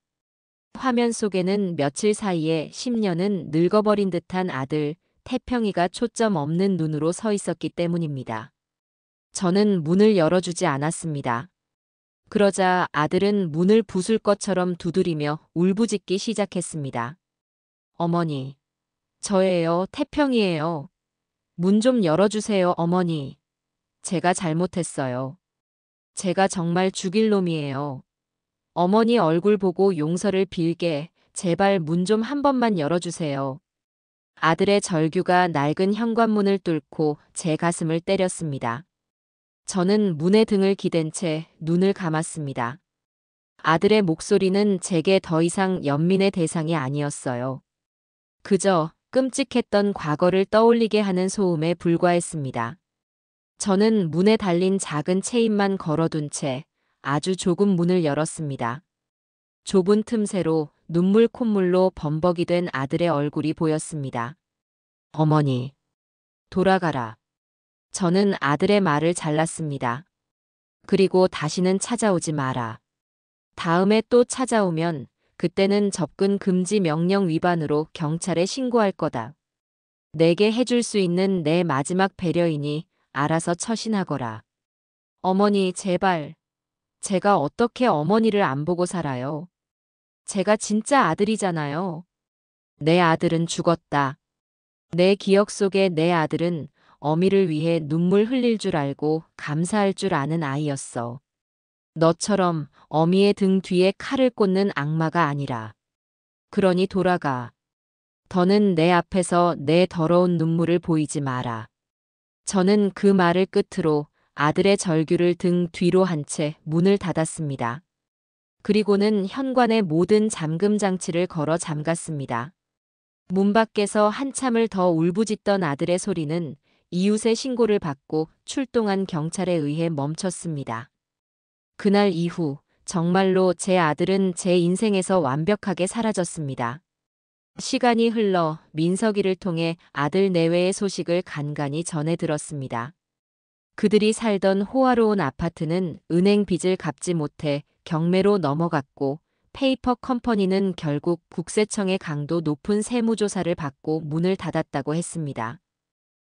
화면 속에는 며칠 사이에 10년은 늙어버린 듯한 아들 태평이가 초점 없는 눈으로 서 있었기 때문입니다. 저는 문을 열어주지 않았습니다. 그러자 아들은 문을 부술 것처럼 두드리며 울부짖기 시작했습니다. 어머니, 저예요, 태평이에요. 문 좀 열어주세요, 어머니. 제가 잘못했어요. 제가 정말 죽일 놈이에요. 어머니 얼굴 보고 용서를 빌게 제발 문 좀 한 번만 열어주세요. 아들의 절규가 낡은 현관문을 뚫고 제 가슴을 때렸습니다. 저는 문에 등을 기댄 채 눈을 감았습니다. 아들의 목소리는 제게 더 이상 연민의 대상이 아니었어요. 그저 끔찍했던 과거를 떠올리게 하는 소음에 불과했습니다. 저는 문에 달린 작은 체인만 걸어둔 채 아주 조금 문을 열었습니다. 좁은 틈새로 눈물 콧물로 범벅이 된 아들의 얼굴이 보였습니다. 어머니, 돌아가라. 저는 아들의 말을 잘랐습니다. 그리고 다시는 찾아오지 마라. 다음에 또 찾아오면 그때는 접근 금지 명령 위반으로 경찰에 신고할 거다. 내게 해줄 수 있는 내 마지막 배려이니 알아서 처신하거라. 어머니, 제발. 제가 어떻게 어머니를 안 보고 살아요? 제가 진짜 아들이잖아요. 내 아들은 죽었다. 내 기억 속에 내 아들은 어미를 위해 눈물 흘릴 줄 알고 감사할 줄 아는 아이였어. 너처럼 어미의 등 뒤에 칼을 꽂는 악마가 아니라. 그러니 돌아가. 더는 내 앞에서 내 더러운 눈물을 보이지 마라. 저는 그 말을 끝으로 아들의 절규를 등 뒤로 한 채 문을 닫았습니다. 그리고는 현관의 모든 잠금 장치를 걸어 잠갔습니다. 문 밖에서 한참을 더 울부짖던 아들의 소리는 이웃의 신고를 받고 출동한 경찰에 의해 멈췄습니다. 그날 이후 정말로 제 아들은 제 인생에서 완벽하게 사라졌습니다. 시간이 흘러 민석이를 통해 아들 내외의 소식을 간간히 전해 들었습니다. 그들이 살던 호화로운 아파트는 은행 빚을 갚지 못해 경매로 넘어갔고 페이퍼 컴퍼니는 결국 국세청의 강도 높은 세무조사를 받고 문을 닫았다고 했습니다.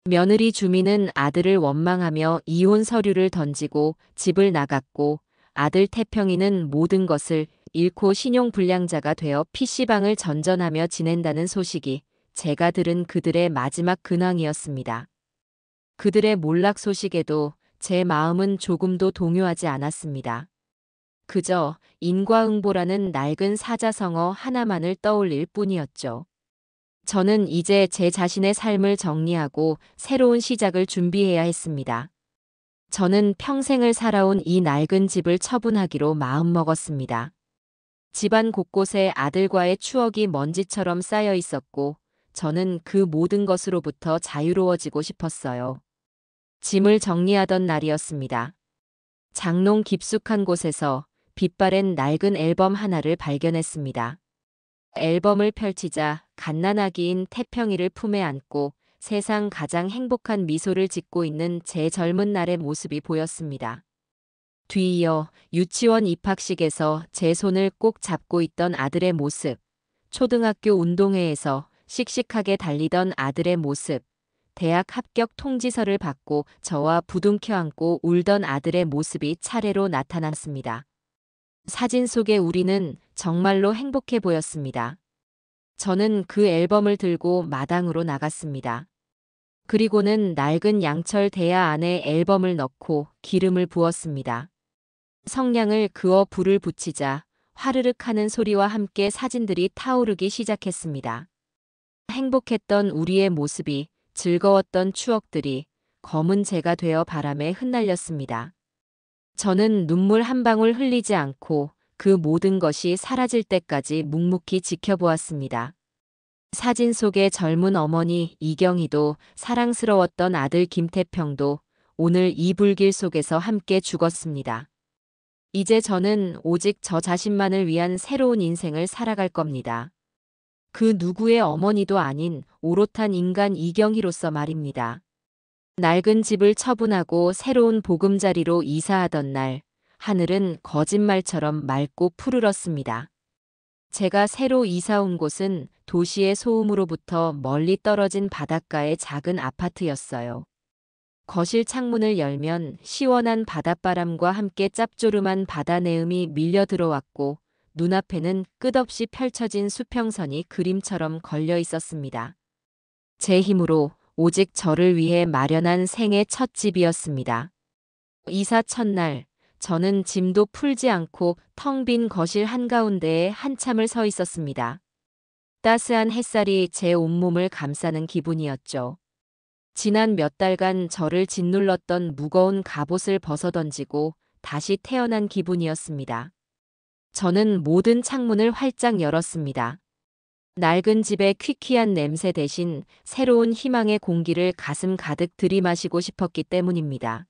며느리 주민은 아들을 원망하며 이혼 서류를 던지고 집을 나갔고 아들 태평이는 모든 것을 잃고 신용불량자가 되어 PC방을 전전하며 지낸다는 소식이 제가 들은 그들의 마지막 근황이었습니다. 그들의 몰락 소식에도 제 마음은 조금도 동요하지 않았습니다. 그저 인과응보라는 낡은 사자성어 하나만을 떠올릴 뿐이었죠. 저는 이제 제 자신의 삶을 정리하고 새로운 시작을 준비해야 했습니다. 저는 평생을 살아온 이 낡은 집을 처분하기로 마음먹었습니다. 집안 곳곳에 아들과의 추억이 먼지처럼 쌓여 있었고 저는 그 모든 것으로부터 자유로워지고 싶었어요. 짐을 정리하던 날이었습니다. 장롱 깊숙한 곳에서 빛바랜 낡은 앨범 하나를 발견했습니다. 앨범을 펼치자 갓난아기인 태평이를 품에 안고 세상 가장 행복한 미소를 짓고 있는 제 젊은 날의 모습이 보였습니다. 뒤이어 유치원 입학식에서 제 손을 꼭 잡고 있던 아들의 모습, 초등학교 운동회에서 씩씩하게 달리던 아들의 모습, 대학 합격 통지서를 받고 저와 부둥켜 안고 울던 아들의 모습이 차례로 나타났습니다. 사진 속의 우리는 정말로 행복해 보였습니다. 저는 그 앨범을 들고 마당으로 나갔습니다. 그리고는 낡은 양철 대야 안에 앨범을 넣고 기름을 부었습니다. 성냥을 그어 불을 붙이자 화르륵 하는 소리와 함께 사진들이 타오르기 시작했습니다. 행복했던 우리의 모습이, 즐거웠던 추억들이 검은 재가 되어 바람에 흩날렸습니다. 저는 눈물 한 방울 흘리지 않고 그 모든 것이 사라질 때까지 묵묵히 지켜보았습니다. 사진 속의 젊은 어머니 이경희도, 사랑스러웠던 아들 김태평도 오늘 이 불길 속에서 함께 죽었습니다. 이제 저는 오직 저 자신만을 위한 새로운 인생을 살아갈 겁니다. 그 누구의 어머니도 아닌 오롯한 인간 이경희로서 말입니다. 낡은 집을 처분하고 새로운 보금자리로 이사하던 날, 하늘은 거짓말처럼 맑고 푸르렀습니다. 제가 새로 이사 온 곳은 도시의 소음으로부터 멀리 떨어진 바닷가의 작은 아파트였어요. 거실 창문을 열면 시원한 바닷바람과 함께 짭조름한 바다 내음이 밀려 들어왔고, 눈앞에는 끝없이 펼쳐진 수평선이 그림처럼 걸려 있었습니다. 제 힘으로 오직 저를 위해 마련한 생애 첫 집이었습니다. 이사 첫날, 저는 짐도 풀지 않고 텅 빈 거실 한가운데에 한참을 서 있었습니다. 따스한 햇살이 제 온몸을 감싸는 기분이었죠. 지난 몇 달간 저를 짓눌렀던 무거운 갑옷을 벗어던지고 다시 태어난 기분이었습니다. 저는 모든 창문을 활짝 열었습니다. 낡은 집의 퀴퀴한 냄새 대신 새로운 희망의 공기를 가슴 가득 들이마시고 싶었기 때문입니다.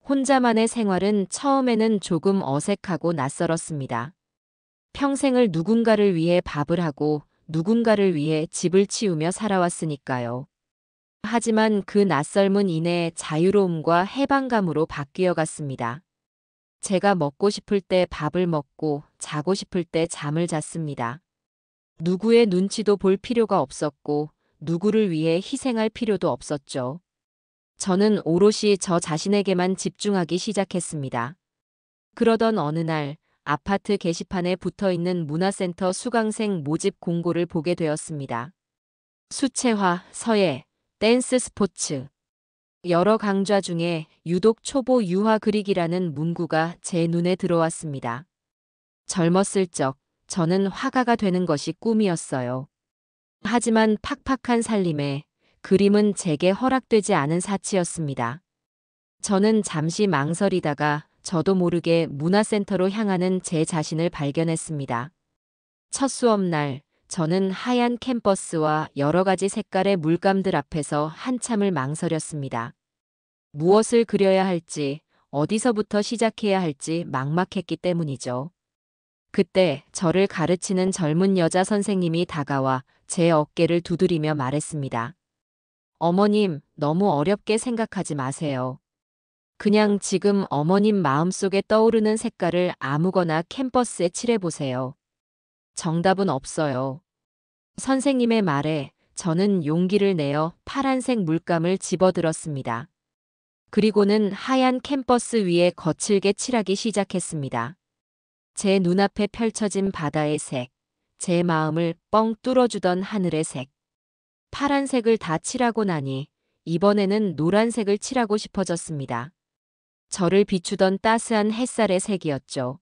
혼자만의 생활은 처음에는 조금 어색하고 낯설었습니다. 평생을 누군가를 위해 밥을 하고 누군가를 위해 집을 치우며 살아왔으니까요. 하지만 그 낯설문 이내 자유로움과 해방감으로 바뀌어 갔습니다. 제가 먹고 싶을 때 밥을 먹고 자고 싶을 때 잠을 잤습니다. 누구의 눈치도 볼 필요가 없었고 누구를 위해 희생할 필요도 없었죠. 저는 오롯이 저 자신에게만 집중하기 시작했습니다. 그러던 어느 날 아파트 게시판에 붙어있는 문화센터 수강생 모집 공고를 보게 되었습니다. 수채화, 서예, 댄스 스포츠. 여러 강좌 중에 유독 초보 유화 그리기라는 문구가 제 눈에 들어왔습니다. 젊었을 적 저는 화가가 되는 것이 꿈이었어요. 하지만 팍팍한 살림에 그림은 제게 허락되지 않은 사치였습니다. 저는 잠시 망설이다가 저도 모르게 문화센터로 향하는 제 자신을 발견했습니다. 첫 수업날, 저는 하얀 캠퍼스와 여러 가지 색깔의 물감들 앞에서 한참을 망설였습니다. 무엇을 그려야 할지, 어디서부터 시작해야 할지 막막했기 때문이죠. 그때 저를 가르치는 젊은 여자 선생님이 다가와 제 어깨를 두드리며 말했습니다. 어머님, 너무 어렵게 생각하지 마세요. 그냥 지금 어머님 마음속에 떠오르는 색깔을 아무거나 캔버스에 칠해보세요. 정답은 없어요. 선생님의 말에 저는 용기를 내어 파란색 물감을 집어들었습니다. 그리고는 하얀 캔버스 위에 거칠게 칠하기 시작했습니다. 제 눈앞에 펼쳐진 바다의 색, 제 마음을 뻥 뚫어주던 하늘의 색. 파란색을 다 칠하고 나니 이번에는 노란색을 칠하고 싶어졌습니다. 저를 비추던 따스한 햇살의 색이었죠.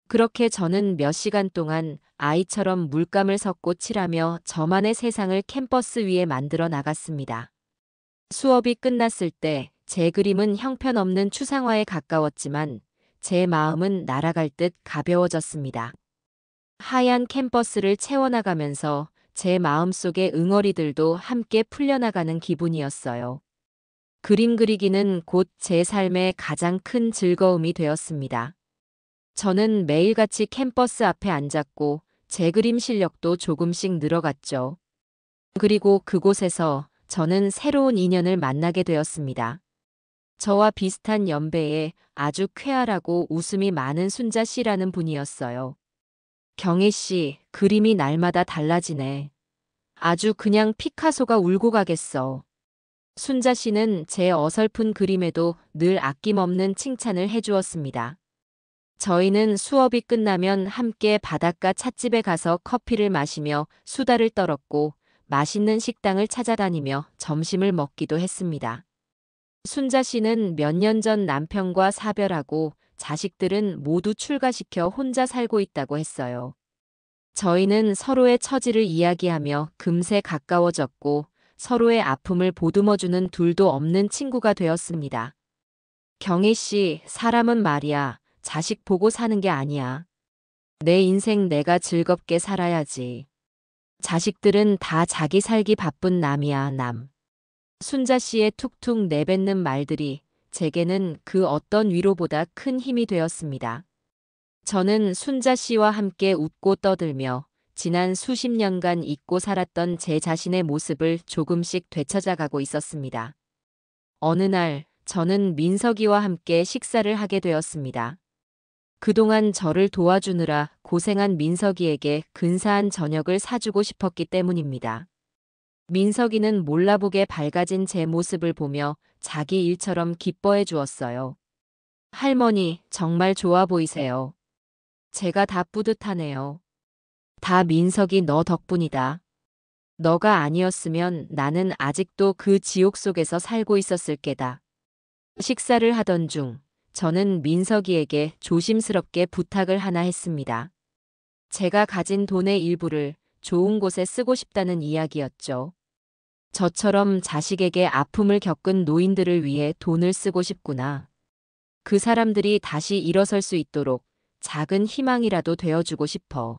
그렇게 저는 몇 시간 동안 아이처럼 물감을 섞고 칠하며 저만의 세상을 캔버스 위에 만들어 나갔습니다. 수업이 끝났을 때 제 그림은 형편없는 추상화에 가까웠지만 제 마음은 날아갈 듯 가벼워졌습니다. 하얀 캔버스를 채워나가면서 제 마음속의 응어리들도 함께 풀려나가는 기분이었어요. 그림 그리기는 곧 제 삶의 가장 큰 즐거움이 되었습니다. 저는 매일같이 캠퍼스 앞에 앉았고 제 그림 실력도 조금씩 늘어갔죠. 그리고 그곳에서 저는 새로운 인연을 만나게 되었습니다. 저와 비슷한 연배에 아주 쾌활하고 웃음이 많은 순자 씨라는 분이었어요. 경혜 씨, 그림이 날마다 달라지네. 아주 그냥 피카소가 울고 가겠어. 순자 씨는 제 어설픈 그림에도 늘 아낌없는 칭찬을 해주었습니다. 저희는 수업이 끝나면 함께 바닷가 찻집에 가서 커피를 마시며 수다를 떨었고 맛있는 식당을 찾아다니며 점심을 먹기도 했습니다. 순자 씨는 몇 년 전 남편과 사별하고 자식들은 모두 출가시켜 혼자 살고 있다고 했어요. 저희는 서로의 처지를 이야기하며 금세 가까워졌고 서로의 아픔을 보듬어주는 둘도 없는 친구가 되었습니다. 경희 씨, 사람은 말이야, 자식 보고 사는 게 아니야. 내 인생 내가 즐겁게 살아야지. 자식들은 다 자기 살기 바쁜 남이야, 남. 순자 씨의 툭툭 내뱉는 말들이 제게는 그 어떤 위로보다 큰 힘이 되었습니다. 저는 순자 씨와 함께 웃고 떠들며 지난 수십 년간 잊고 살았던 제 자신의 모습을 조금씩 되찾아가고 있었습니다. 어느 날 저는 민석이와 함께 식사를 하게 되었습니다. 그동안 저를 도와주느라 고생한 민석이에게 근사한 저녁을 사주고 싶었기 때문입니다. 민석이는 몰라보게 밝아진 제 모습을 보며 자기 일처럼 기뻐해 주었어요. 할머니, 정말 좋아 보이세요. 제가 다 뿌듯하네요. 다 민석이 너 덕분이다. 너가 아니었으면 나는 아직도 그 지옥 속에서 살고 있었을 게다. 식사를 하던 중 저는 민석이에게 조심스럽게 부탁을 하나 했습니다. 제가 가진 돈의 일부를 좋은 곳에 쓰고 싶다는 이야기였죠. 저처럼 자식에게 아픔을 겪은 노인들을 위해 돈을 쓰고 싶구나. 그 사람들이 다시 일어설 수 있도록 작은 희망이라도 되어주고 싶어.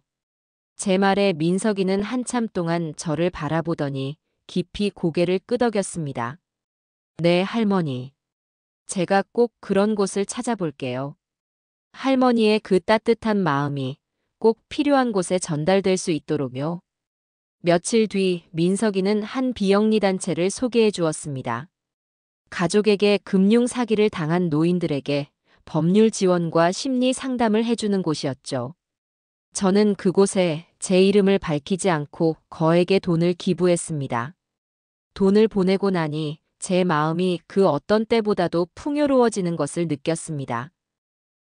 제 말에 민석이는 한참 동안 저를 바라보더니 깊이 고개를 끄덕였습니다. 네, 할머니. 제가 꼭 그런 곳을 찾아볼게요. 할머니의 그 따뜻한 마음이 꼭 필요한 곳에 전달될 수 있도록요. 며칠 뒤 민석이는 한 비영리 단체를 소개해 주었습니다. 가족에게 금융 사기를 당한 노인들에게 법률 지원과 심리 상담을 해주는 곳이었죠. 저는 그곳에 제 이름을 밝히지 않고 거액의 돈을 기부했습니다. 돈을 보내고 나니 제 마음이 그 어떤 때보다도 풍요로워지는 것을 느꼈습니다.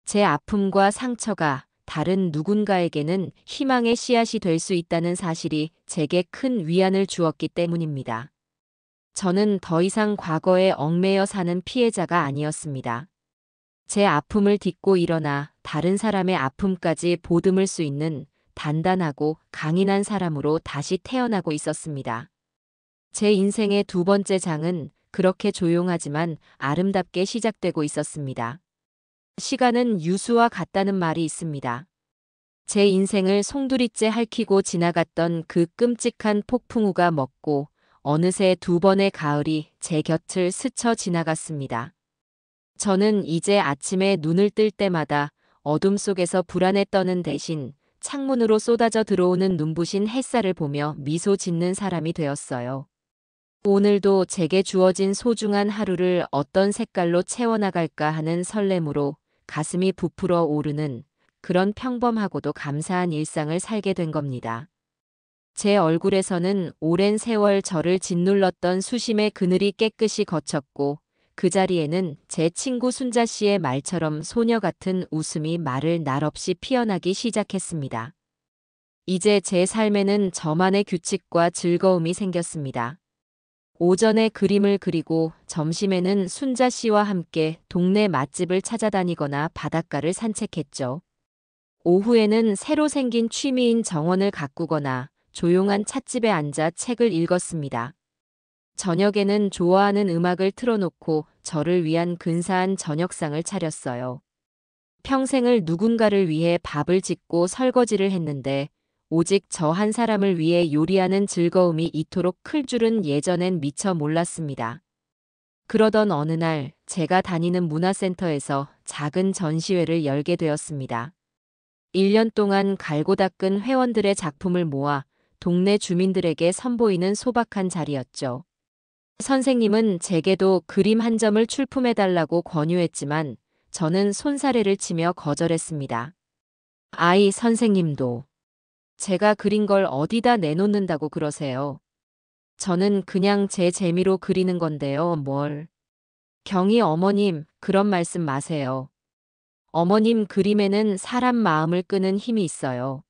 제 아픔과 상처가 다른 누군가에게는 희망의 씨앗이 될 수 있다는 사실이 제게 큰 위안을 주었기 때문입니다. 저는 더 이상 과거에 얽매여 사는 피해자가 아니었습니다. 제 아픔을 딛고 일어나 다른 사람의 아픔까지 보듬을 수 있는 단단하고 강인한 사람으로 다시 태어나고 있었습니다. 제 인생의 두 번째 장은 그렇게 조용하지만 아름답게 시작되고 있었습니다. 시간은 유수와 같다는 말이 있습니다. 제 인생을 송두리째 핥히고 지나갔던 그 끔찍한 폭풍우가 멎고 어느새 두 번의 가을이 제 곁을 스쳐 지나갔습니다. 저는 이제 아침에 눈을 뜰 때마다 어둠 속에서 불안에 떠는 대신 창문으로 쏟아져 들어오는 눈부신 햇살을 보며 미소 짓는 사람이 되었어요. 오늘도 제게 주어진 소중한 하루를 어떤 색깔로 채워나갈까 하는 설렘으로 가슴이 부풀어 오르는 그런 평범하고도 감사한 일상을 살게 된 겁니다. 제 얼굴에서는 오랜 세월 저를 짓눌렀던 수심의 그늘이 깨끗이 걷혔고 그 자리에는 제 친구 순자 씨의 말처럼 소녀 같은 웃음이 말을 날 없이 피어나기 시작했습니다. 이제 제 삶에는 저만의 규칙과 즐거움이 생겼습니다. 오전에 그림을 그리고 점심에는 순자 씨와 함께 동네 맛집을 찾아다니거나 바닷가를 산책했죠. 오후에는 새로 생긴 취미인 정원을 가꾸거나 조용한 찻집에 앉아 책을 읽었습니다. 저녁에는 좋아하는 음악을 틀어놓고 저를 위한 근사한 저녁상을 차렸어요. 평생을 누군가를 위해 밥을 짓고 설거지를 했는데 오직 저 한 사람을 위해 요리하는 즐거움이 이토록 클 줄은 예전엔 미처 몰랐습니다. 그러던 어느 날 제가 다니는 문화센터에서 작은 전시회를 열게 되었습니다. 1년 동안 갈고 닦은 회원들의 작품을 모아 동네 주민들에게 선보이는 소박한 자리였죠. 선생님은 제게도 그림 한 점을 출품해달라고 권유했지만 저는 손사래를 치며 거절했습니다. 아이, 선생님도 제가 그린 걸 어디다 내놓는다고 그러세요. 저는 그냥 제 재미로 그리는 건데요, 뭘. 경희 어머님, 그런 말씀 마세요. 어머님 그림에는 사람 마음을 끄는 힘이 있어요.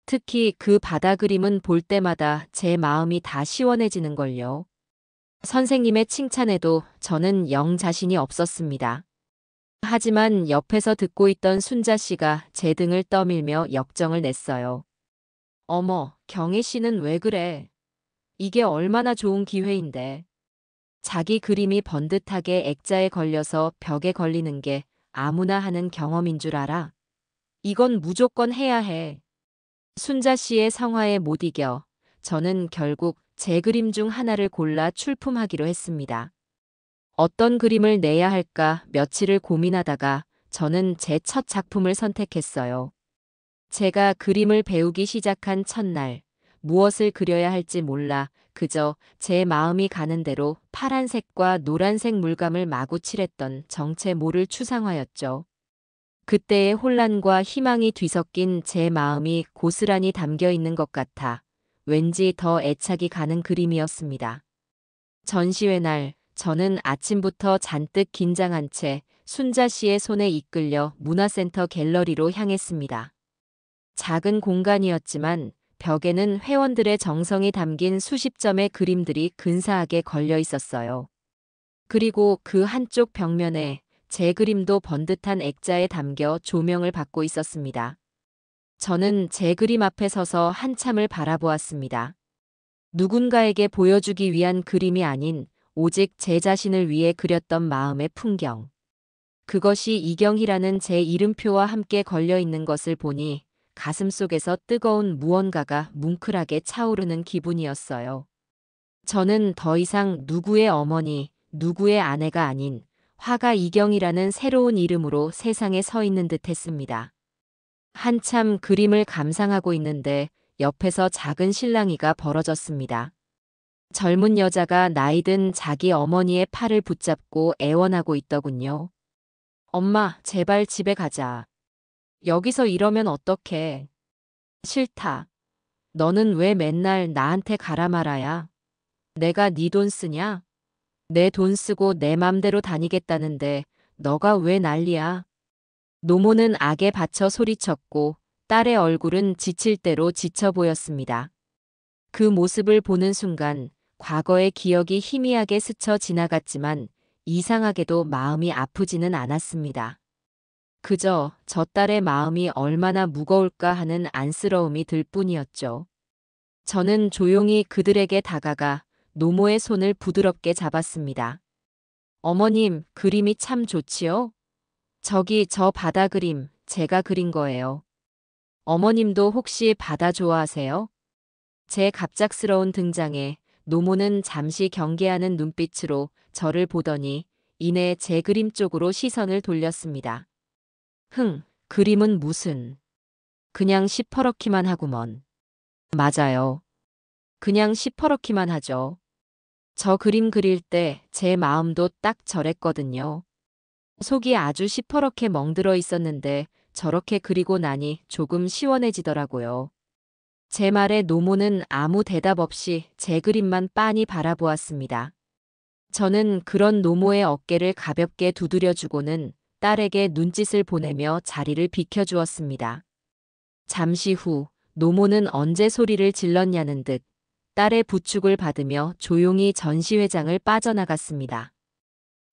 특히 그 바다 그림은 볼 때마다 제 마음이 다 시원해지는걸요. 선생님의 칭찬에도 저는 영 자신이 없었습니다. 하지만 옆에서 듣고 있던 순자 씨가 제 등을 떠밀며 역정을 냈어요. 어머, 경혜 씨는 왜 그래? 이게 얼마나 좋은 기회인데. 자기 그림이 번듯하게 액자에 걸려서 벽에 걸리는 게 아무나 하는 경험인 줄 알아? 이건 무조건 해야 해. 순자 씨의 성화에 못 이겨 저는 결국 제 그림 중 하나를 골라 출품하기로 했습니다. 어떤 그림을 내야 할까 며칠을 고민하다가 저는 제 첫 작품을 선택했어요. 제가 그림을 배우기 시작한 첫날, 무엇을 그려야 할지 몰라 그저 제 마음이 가는 대로 파란색과 노란색 물감을 마구 칠했던 정체 모를 추상화였죠. 그때의 혼란과 희망이 뒤섞인 제 마음이 고스란히 담겨 있는 것 같아 왠지 더 애착이 가는 그림이었습니다. 전시회 날 저는 아침부터 잔뜩 긴장한 채 순자 씨의 손에 이끌려 문화센터 갤러리로 향했습니다. 작은 공간이었지만 벽에는 회원들의 정성이 담긴 수십 점의 그림들이 근사하게 걸려 있었어요. 그리고 그 한쪽 벽면에 제 그림도 번듯한 액자에 담겨 조명을 받고 있었습니다. 저는 제 그림 앞에 서서 한참을 바라보았습니다. 누군가에게 보여주기 위한 그림이 아닌 오직 제 자신을 위해 그렸던 마음의 풍경. 그것이 이경희라는 제 이름표와 함께 걸려 있는 것을 보니 가슴속에서 뜨거운 무언가가 뭉클하게 차오르는 기분이었어요. 저는 더 이상 누구의 어머니, 누구의 아내가 아닌 화가 이경이라는 새로운 이름으로 세상에 서 있는 듯 했습니다. 한참 그림을 감상하고 있는데 옆에서 작은 실랑이가 벌어졌습니다. 젊은 여자가 나이든 자기 어머니의 팔을 붙잡고 애원하고 있더군요. 엄마, 제발 집에 가자. 여기서 이러면 어떡해. 싫다. 너는 왜 맨날 나한테 가라 말아야? 내가 네 돈 쓰냐? 내 돈 쓰고 내 맘대로 다니겠다는데 너가 왜 난리야? 노모는 악에 받쳐 소리쳤고 딸의 얼굴은 지칠 대로 지쳐 보였습니다. 그 모습을 보는 순간 과거의 기억이 희미하게 스쳐 지나갔지만 이상하게도 마음이 아프지는 않았습니다. 그저 저 딸의 마음이 얼마나 무거울까 하는 안쓰러움이 들 뿐이었죠. 저는 조용히 그들에게 다가가 노모의 손을 부드럽게 잡았습니다. 어머님, 그림이 참 좋지요? 저기 저 바다 그림 제가 그린 거예요. 어머님도 혹시 바다 좋아하세요? 제 갑작스러운 등장에 노모는 잠시 경계하는 눈빛으로 저를 보더니 이내 제 그림 쪽으로 시선을 돌렸습니다. 그림은 무슨. 그냥 시퍼렇기만 하구먼. 맞아요. 그냥 시퍼렇기만 하죠. 저 그림 그릴 때 제 마음도 딱 저랬거든요. 속이 아주 시퍼렇게 멍들어 있었는데 저렇게 그리고 나니 조금 시원해지더라고요. 제 말에 노모는 아무 대답 없이 제 그림만 빤히 바라보았습니다. 저는 그런 노모의 어깨를 가볍게 두드려주고는 딸에게 눈짓을 보내며 자리를 비켜주었습니다. 잠시 후 노모는 언제 소리를 질렀냐는 듯 딸의 부축을 받으며 조용히 전시회장을 빠져나갔습니다.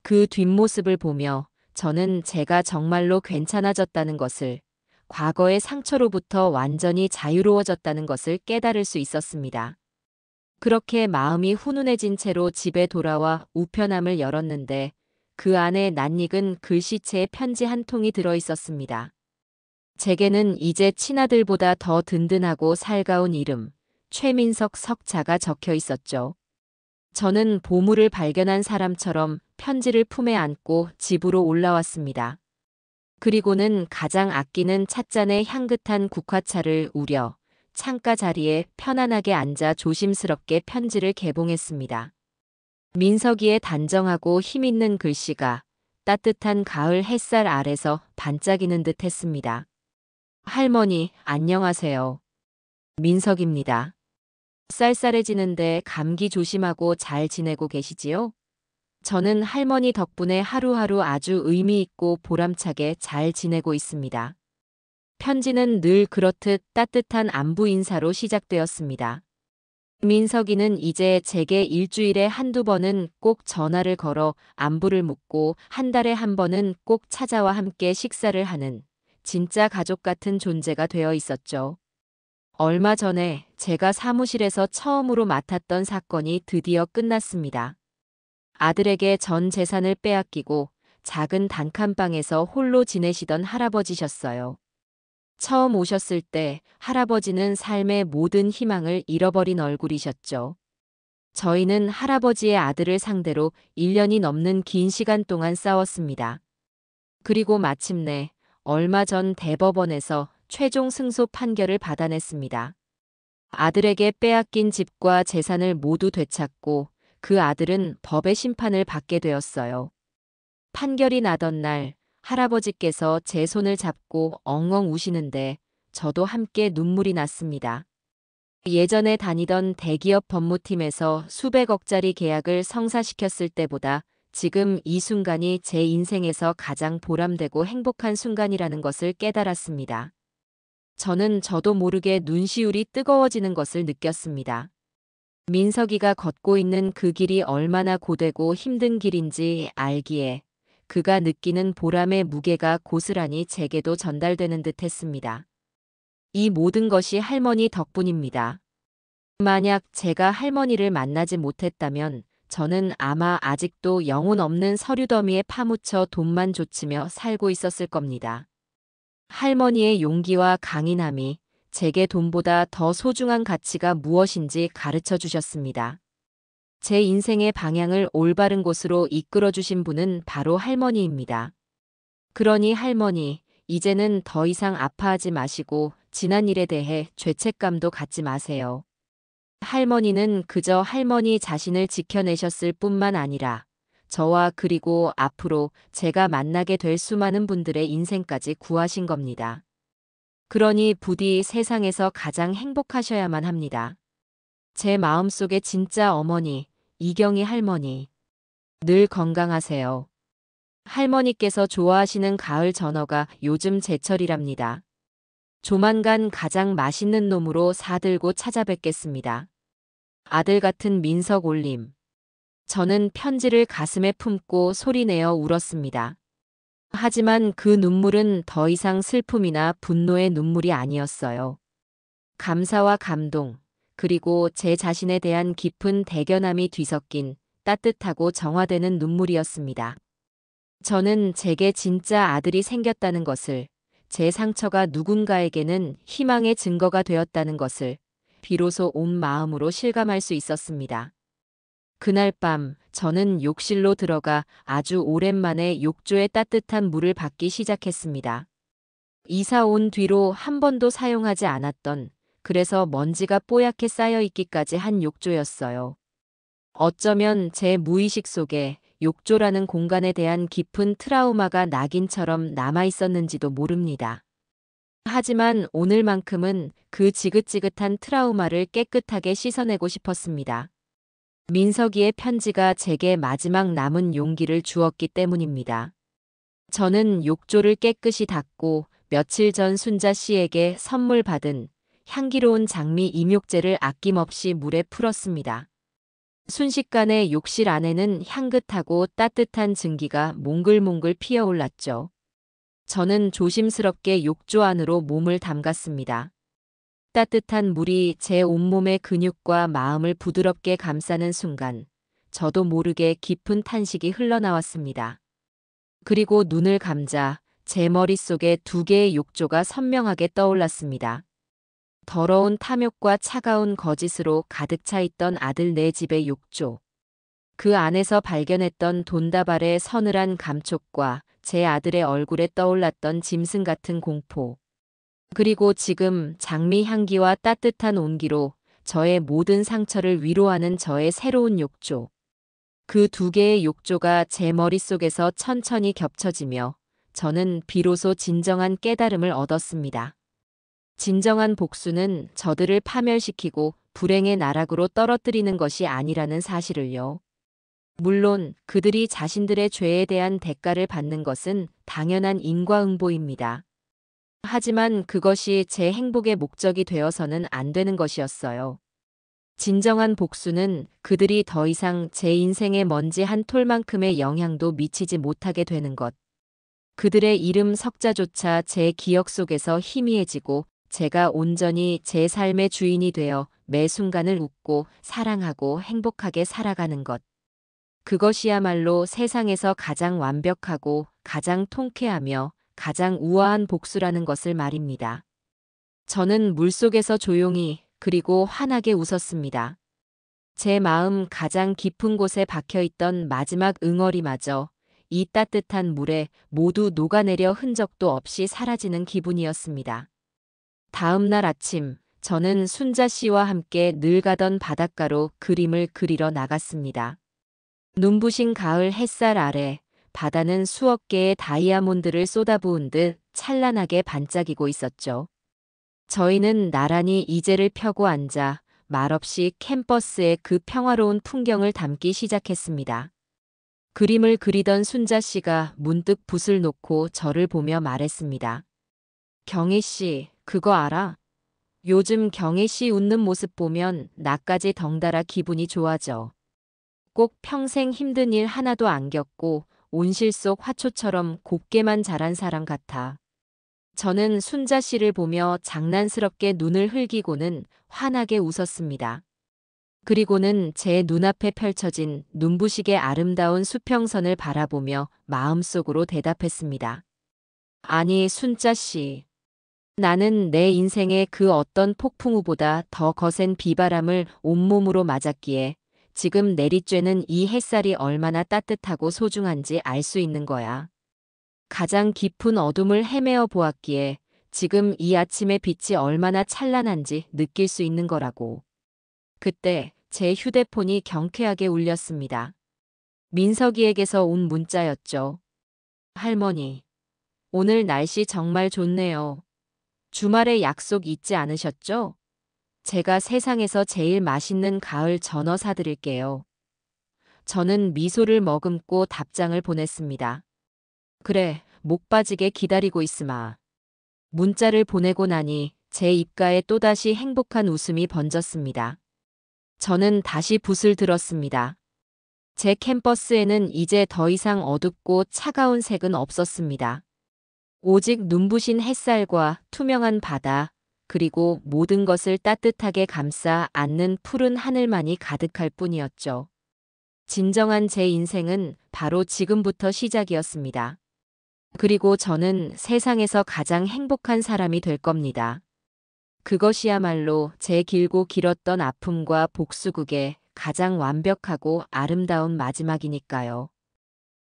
그 뒷모습을 보며 저는 제가 정말로 괜찮아졌다는 것을, 과거의 상처로부터 완전히 자유로워졌다는 것을 깨달을 수 있었습니다. 그렇게 마음이 훈훈해진 채로 집에 돌아와 우편함을 열었는데 그 안에 낯익은 글씨체의 편지 한 통이 들어 있었습니다. 제게는 이제 친아들보다 더 든든하고 살가운 이름, 최민석 석자가 적혀 있었죠. 저는 보물을 발견한 사람처럼 편지를 품에 안고 집으로 올라왔습니다. 그리고는 가장 아끼는 찻잔에 향긋한 국화차를 우려 창가 자리에 편안하게 앉아 조심스럽게 편지를 개봉했습니다. 민석이의 단정하고 힘있는 글씨가 따뜻한 가을 햇살 아래서 반짝이는 듯 했습니다. 할머니, 안녕하세요. 민석입니다. 쌀쌀해지는데 감기 조심하고 잘 지내고 계시지요? 저는 할머니 덕분에 하루하루 아주 의미 있고 보람차게 잘 지내고 있습니다. 편지는 늘 그렇듯 따뜻한 안부 인사로 시작되었습니다. 민석이는 이제 제게 일주일에 한두 번은 꼭 전화를 걸어 안부를 묻고 한 달에 한 번은 꼭 찾아와 함께 식사를 하는 진짜 가족 같은 존재가 되어 있었죠. 얼마 전에 제가 사무실에서 처음으로 맡았던 사건이 드디어 끝났습니다. 아들에게 전 재산을 빼앗기고 작은 단칸방에서 홀로 지내시던 할아버지셨어요. 처음 오셨을 때 할아버지는 삶의 모든 희망을 잃어버린 얼굴이셨죠. 저희는 할아버지의 아들을 상대로 1년이 넘는 긴 시간 동안 싸웠습니다. 그리고 마침내 얼마 전 대법원에서 최종 승소 판결을 받아냈습니다. 아들에게 빼앗긴 집과 재산을 모두 되찾고 그 아들은 법의 심판을 받게 되었어요. 판결이 나던 날 할아버지께서 제 손을 잡고 엉엉 우시는데 저도 함께 눈물이 났습니다. 예전에 다니던 대기업 법무팀에서 수백억짜리 계약을 성사시켰을 때보다 지금 이 순간이 제 인생에서 가장 보람되고 행복한 순간이라는 것을 깨달았습니다. 저는 저도 모르게 눈시울이 뜨거워지는 것을 느꼈습니다. 민석이가 걷고 있는 그 길이 얼마나 고되고 힘든 길인지 알기에 그가 느끼는 보람의 무게가 고스란히 제게도 전달되는 듯 했습니다. 이 모든 것이 할머니 덕분입니다. 만약 제가 할머니를 만나지 못했다면 저는 아마 아직도 영혼 없는 서류 더미에 파묻혀 돈만 좇으며 살고 있었을 겁니다. 할머니의 용기와 강인함이 제게 돈보다 더 소중한 가치가 무엇인지 가르쳐 주셨습니다. 제 인생의 방향을 올바른 곳으로 이끌어 주신 분은 바로 할머니입니다. 그러니 할머니, 이제는 더 이상 아파하지 마시고 지난 일에 대해 죄책감도 갖지 마세요. 할머니는 그저 할머니 자신을 지켜내셨을 뿐만 아니라 저와 그리고 앞으로 제가 만나게 될 수많은 분들의 인생까지 구하신 겁니다. 그러니 부디 세상에서 가장 행복하셔야만 합니다. 제 마음속의 진짜 어머니, 이경희 할머니. 늘 건강하세요. 할머니께서 좋아하시는 가을 전어가 요즘 제철이랍니다. 조만간 가장 맛있는 놈으로 사들고 찾아뵙겠습니다. 아들 같은 민석 올림. 저는 편지를 가슴에 품고 소리내어 울었습니다. 하지만 그 눈물은 더 이상 슬픔이나 분노의 눈물이 아니었어요. 감사와 감동, 그리고 제 자신에 대한 깊은 대견함이 뒤섞인 따뜻하고 정화되는 눈물이었습니다. 저는 제게 진짜 아들이 생겼다는 것을, 제 상처가 누군가에게는 희망의 증거가 되었다는 것을 비로소 온 마음으로 실감할 수 있었습니다. 그날 밤 저는 욕실로 들어가 아주 오랜만에 욕조의 따뜻한 물을 받기 시작했습니다. 이사 온 뒤로 한 번도 사용하지 않았던, 그래서 먼지가 뽀얗게 쌓여있기까지 한 욕조였어요. 어쩌면 제 무의식 속에 욕조라는 공간에 대한 깊은 트라우마가 낙인처럼 남아있었는지도 모릅니다. 하지만 오늘만큼은 그 지긋지긋한 트라우마를 깨끗하게 씻어내고 싶었습니다. 민석이의 편지가 제게 마지막 남은 용기를 주었기 때문입니다. 저는 욕조를 깨끗이 닦고 며칠 전 순자 씨에게 선물 받은 향기로운 장미 입욕제를 아낌없이 물에 풀었습니다. 순식간에 욕실 안에는 향긋하고 따뜻한 증기가 몽글몽글 피어올랐죠. 저는 조심스럽게 욕조 안으로 몸을 담갔습니다. 따뜻한 물이 제 온몸의 근육과 마음을 부드럽게 감싸는 순간, 저도 모르게 깊은 탄식이 흘러나왔습니다. 그리고 눈을 감자 제 머릿속에 두 개의 욕조가 선명하게 떠올랐습니다. 더러운 탐욕과 차가운 거짓으로 가득 차 있던 아들 내 집의 욕조. 그 안에서 발견했던 돈다발의 서늘한 감촉과 제 아들의 얼굴에 떠올랐던 짐승 같은 공포. 그리고 지금 장미 향기와 따뜻한 온기로 저의 모든 상처를 위로하는 저의 새로운 욕조. 그 두 개의 욕조가 제 머릿속에서 천천히 겹쳐지며 저는 비로소 진정한 깨달음을 얻었습니다. 진정한 복수는 저들을 파멸시키고 불행의 나락으로 떨어뜨리는 것이 아니라는 사실을요. 물론 그들이 자신들의 죄에 대한 대가를 받는 것은 당연한 인과응보입니다. 하지만 그것이 제 행복의 목적이 되어서는 안 되는 것이었어요. 진정한 복수는 그들이 더 이상 제 인생에 먼지 한 톨만큼의 영향도 미치지 못하게 되는 것. 그들의 이름 석자조차 제 기억 속에서 희미해지고 제가 온전히 제 삶의 주인이 되어 매 순간을 웃고 사랑하고 행복하게 살아가는 것. 그것이야말로 세상에서 가장 완벽하고 가장 통쾌하며 가장 우아한 복수라는 것을 말입니다. 저는 물속에서 조용히 그리고 환하게 웃었습니다. 제 마음 가장 깊은 곳에 박혀있던 마지막 응어리마저 이 따뜻한 물에 모두 녹아내려 흔적도 없이 사라지는 기분이었습니다. 다음 날 아침, 저는 순자 씨와 함께 늘 가던 바닷가로 그림을 그리러 나갔습니다. 눈부신 가을 햇살 아래 바다는 수억 개의 다이아몬드를 쏟아부은 듯 찬란하게 반짝이고 있었죠. 저희는 나란히 이제를 펴고 앉아 말없이 캠퍼스의 그 평화로운 풍경을 담기 시작했습니다. 그림을 그리던 순자 씨가 문득 붓을 놓고 저를 보며 말했습니다. 경혜 씨, 그거 알아? 요즘 경혜 씨 웃는 모습 보면 나까지 덩달아 기분이 좋아져. 꼭 평생 힘든 일 하나도 안 겪고 온실 속 화초처럼 곱게만 자란 사람 같아. 저는 순자 씨를 보며 장난스럽게 눈을 흘기고는 환하게 웃었습니다. 그리고는 제 눈앞에 펼쳐진 눈부시게 아름다운 수평선을 바라보며 마음속으로 대답했습니다. 아니, 순자 씨. 나는 내 인생의 그 어떤 폭풍우보다 더 거센 비바람을 온몸으로 맞았기에 지금 내리쬐는 이 햇살이 얼마나 따뜻하고 소중한지 알 수 있는 거야. 가장 깊은 어둠을 헤매어 보았기에 지금 이 아침의 빛이 얼마나 찬란한지 느낄 수 있는 거라고. 그때 제 휴대폰이 경쾌하게 울렸습니다. 민석이에게서 온 문자였죠. 할머니, 오늘 날씨 정말 좋네요. 주말에 약속 잊지 않으셨죠? 제가 세상에서 제일 맛있는 가을 전어 사드릴게요. 저는 미소를 머금고 답장을 보냈습니다. 그래, 목 빠지게 기다리고 있으마. 문자를 보내고 나니 제 입가에 또다시 행복한 웃음이 번졌습니다. 저는 다시 붓을 들었습니다. 제 캠퍼스에는 이제 더 이상 어둡고 차가운 색은 없었습니다. 오직 눈부신 햇살과 투명한 바다, 그리고 모든 것을 따뜻하게 감싸 안는 푸른 하늘만이 가득할 뿐이었죠. 진정한 제 인생은 바로 지금부터 시작이었습니다. 그리고 저는 세상에서 가장 행복한 사람이 될 겁니다. 그것이야말로 제 길고 길었던 아픔과 복수극의 가장 완벽하고 아름다운 마지막이니까요.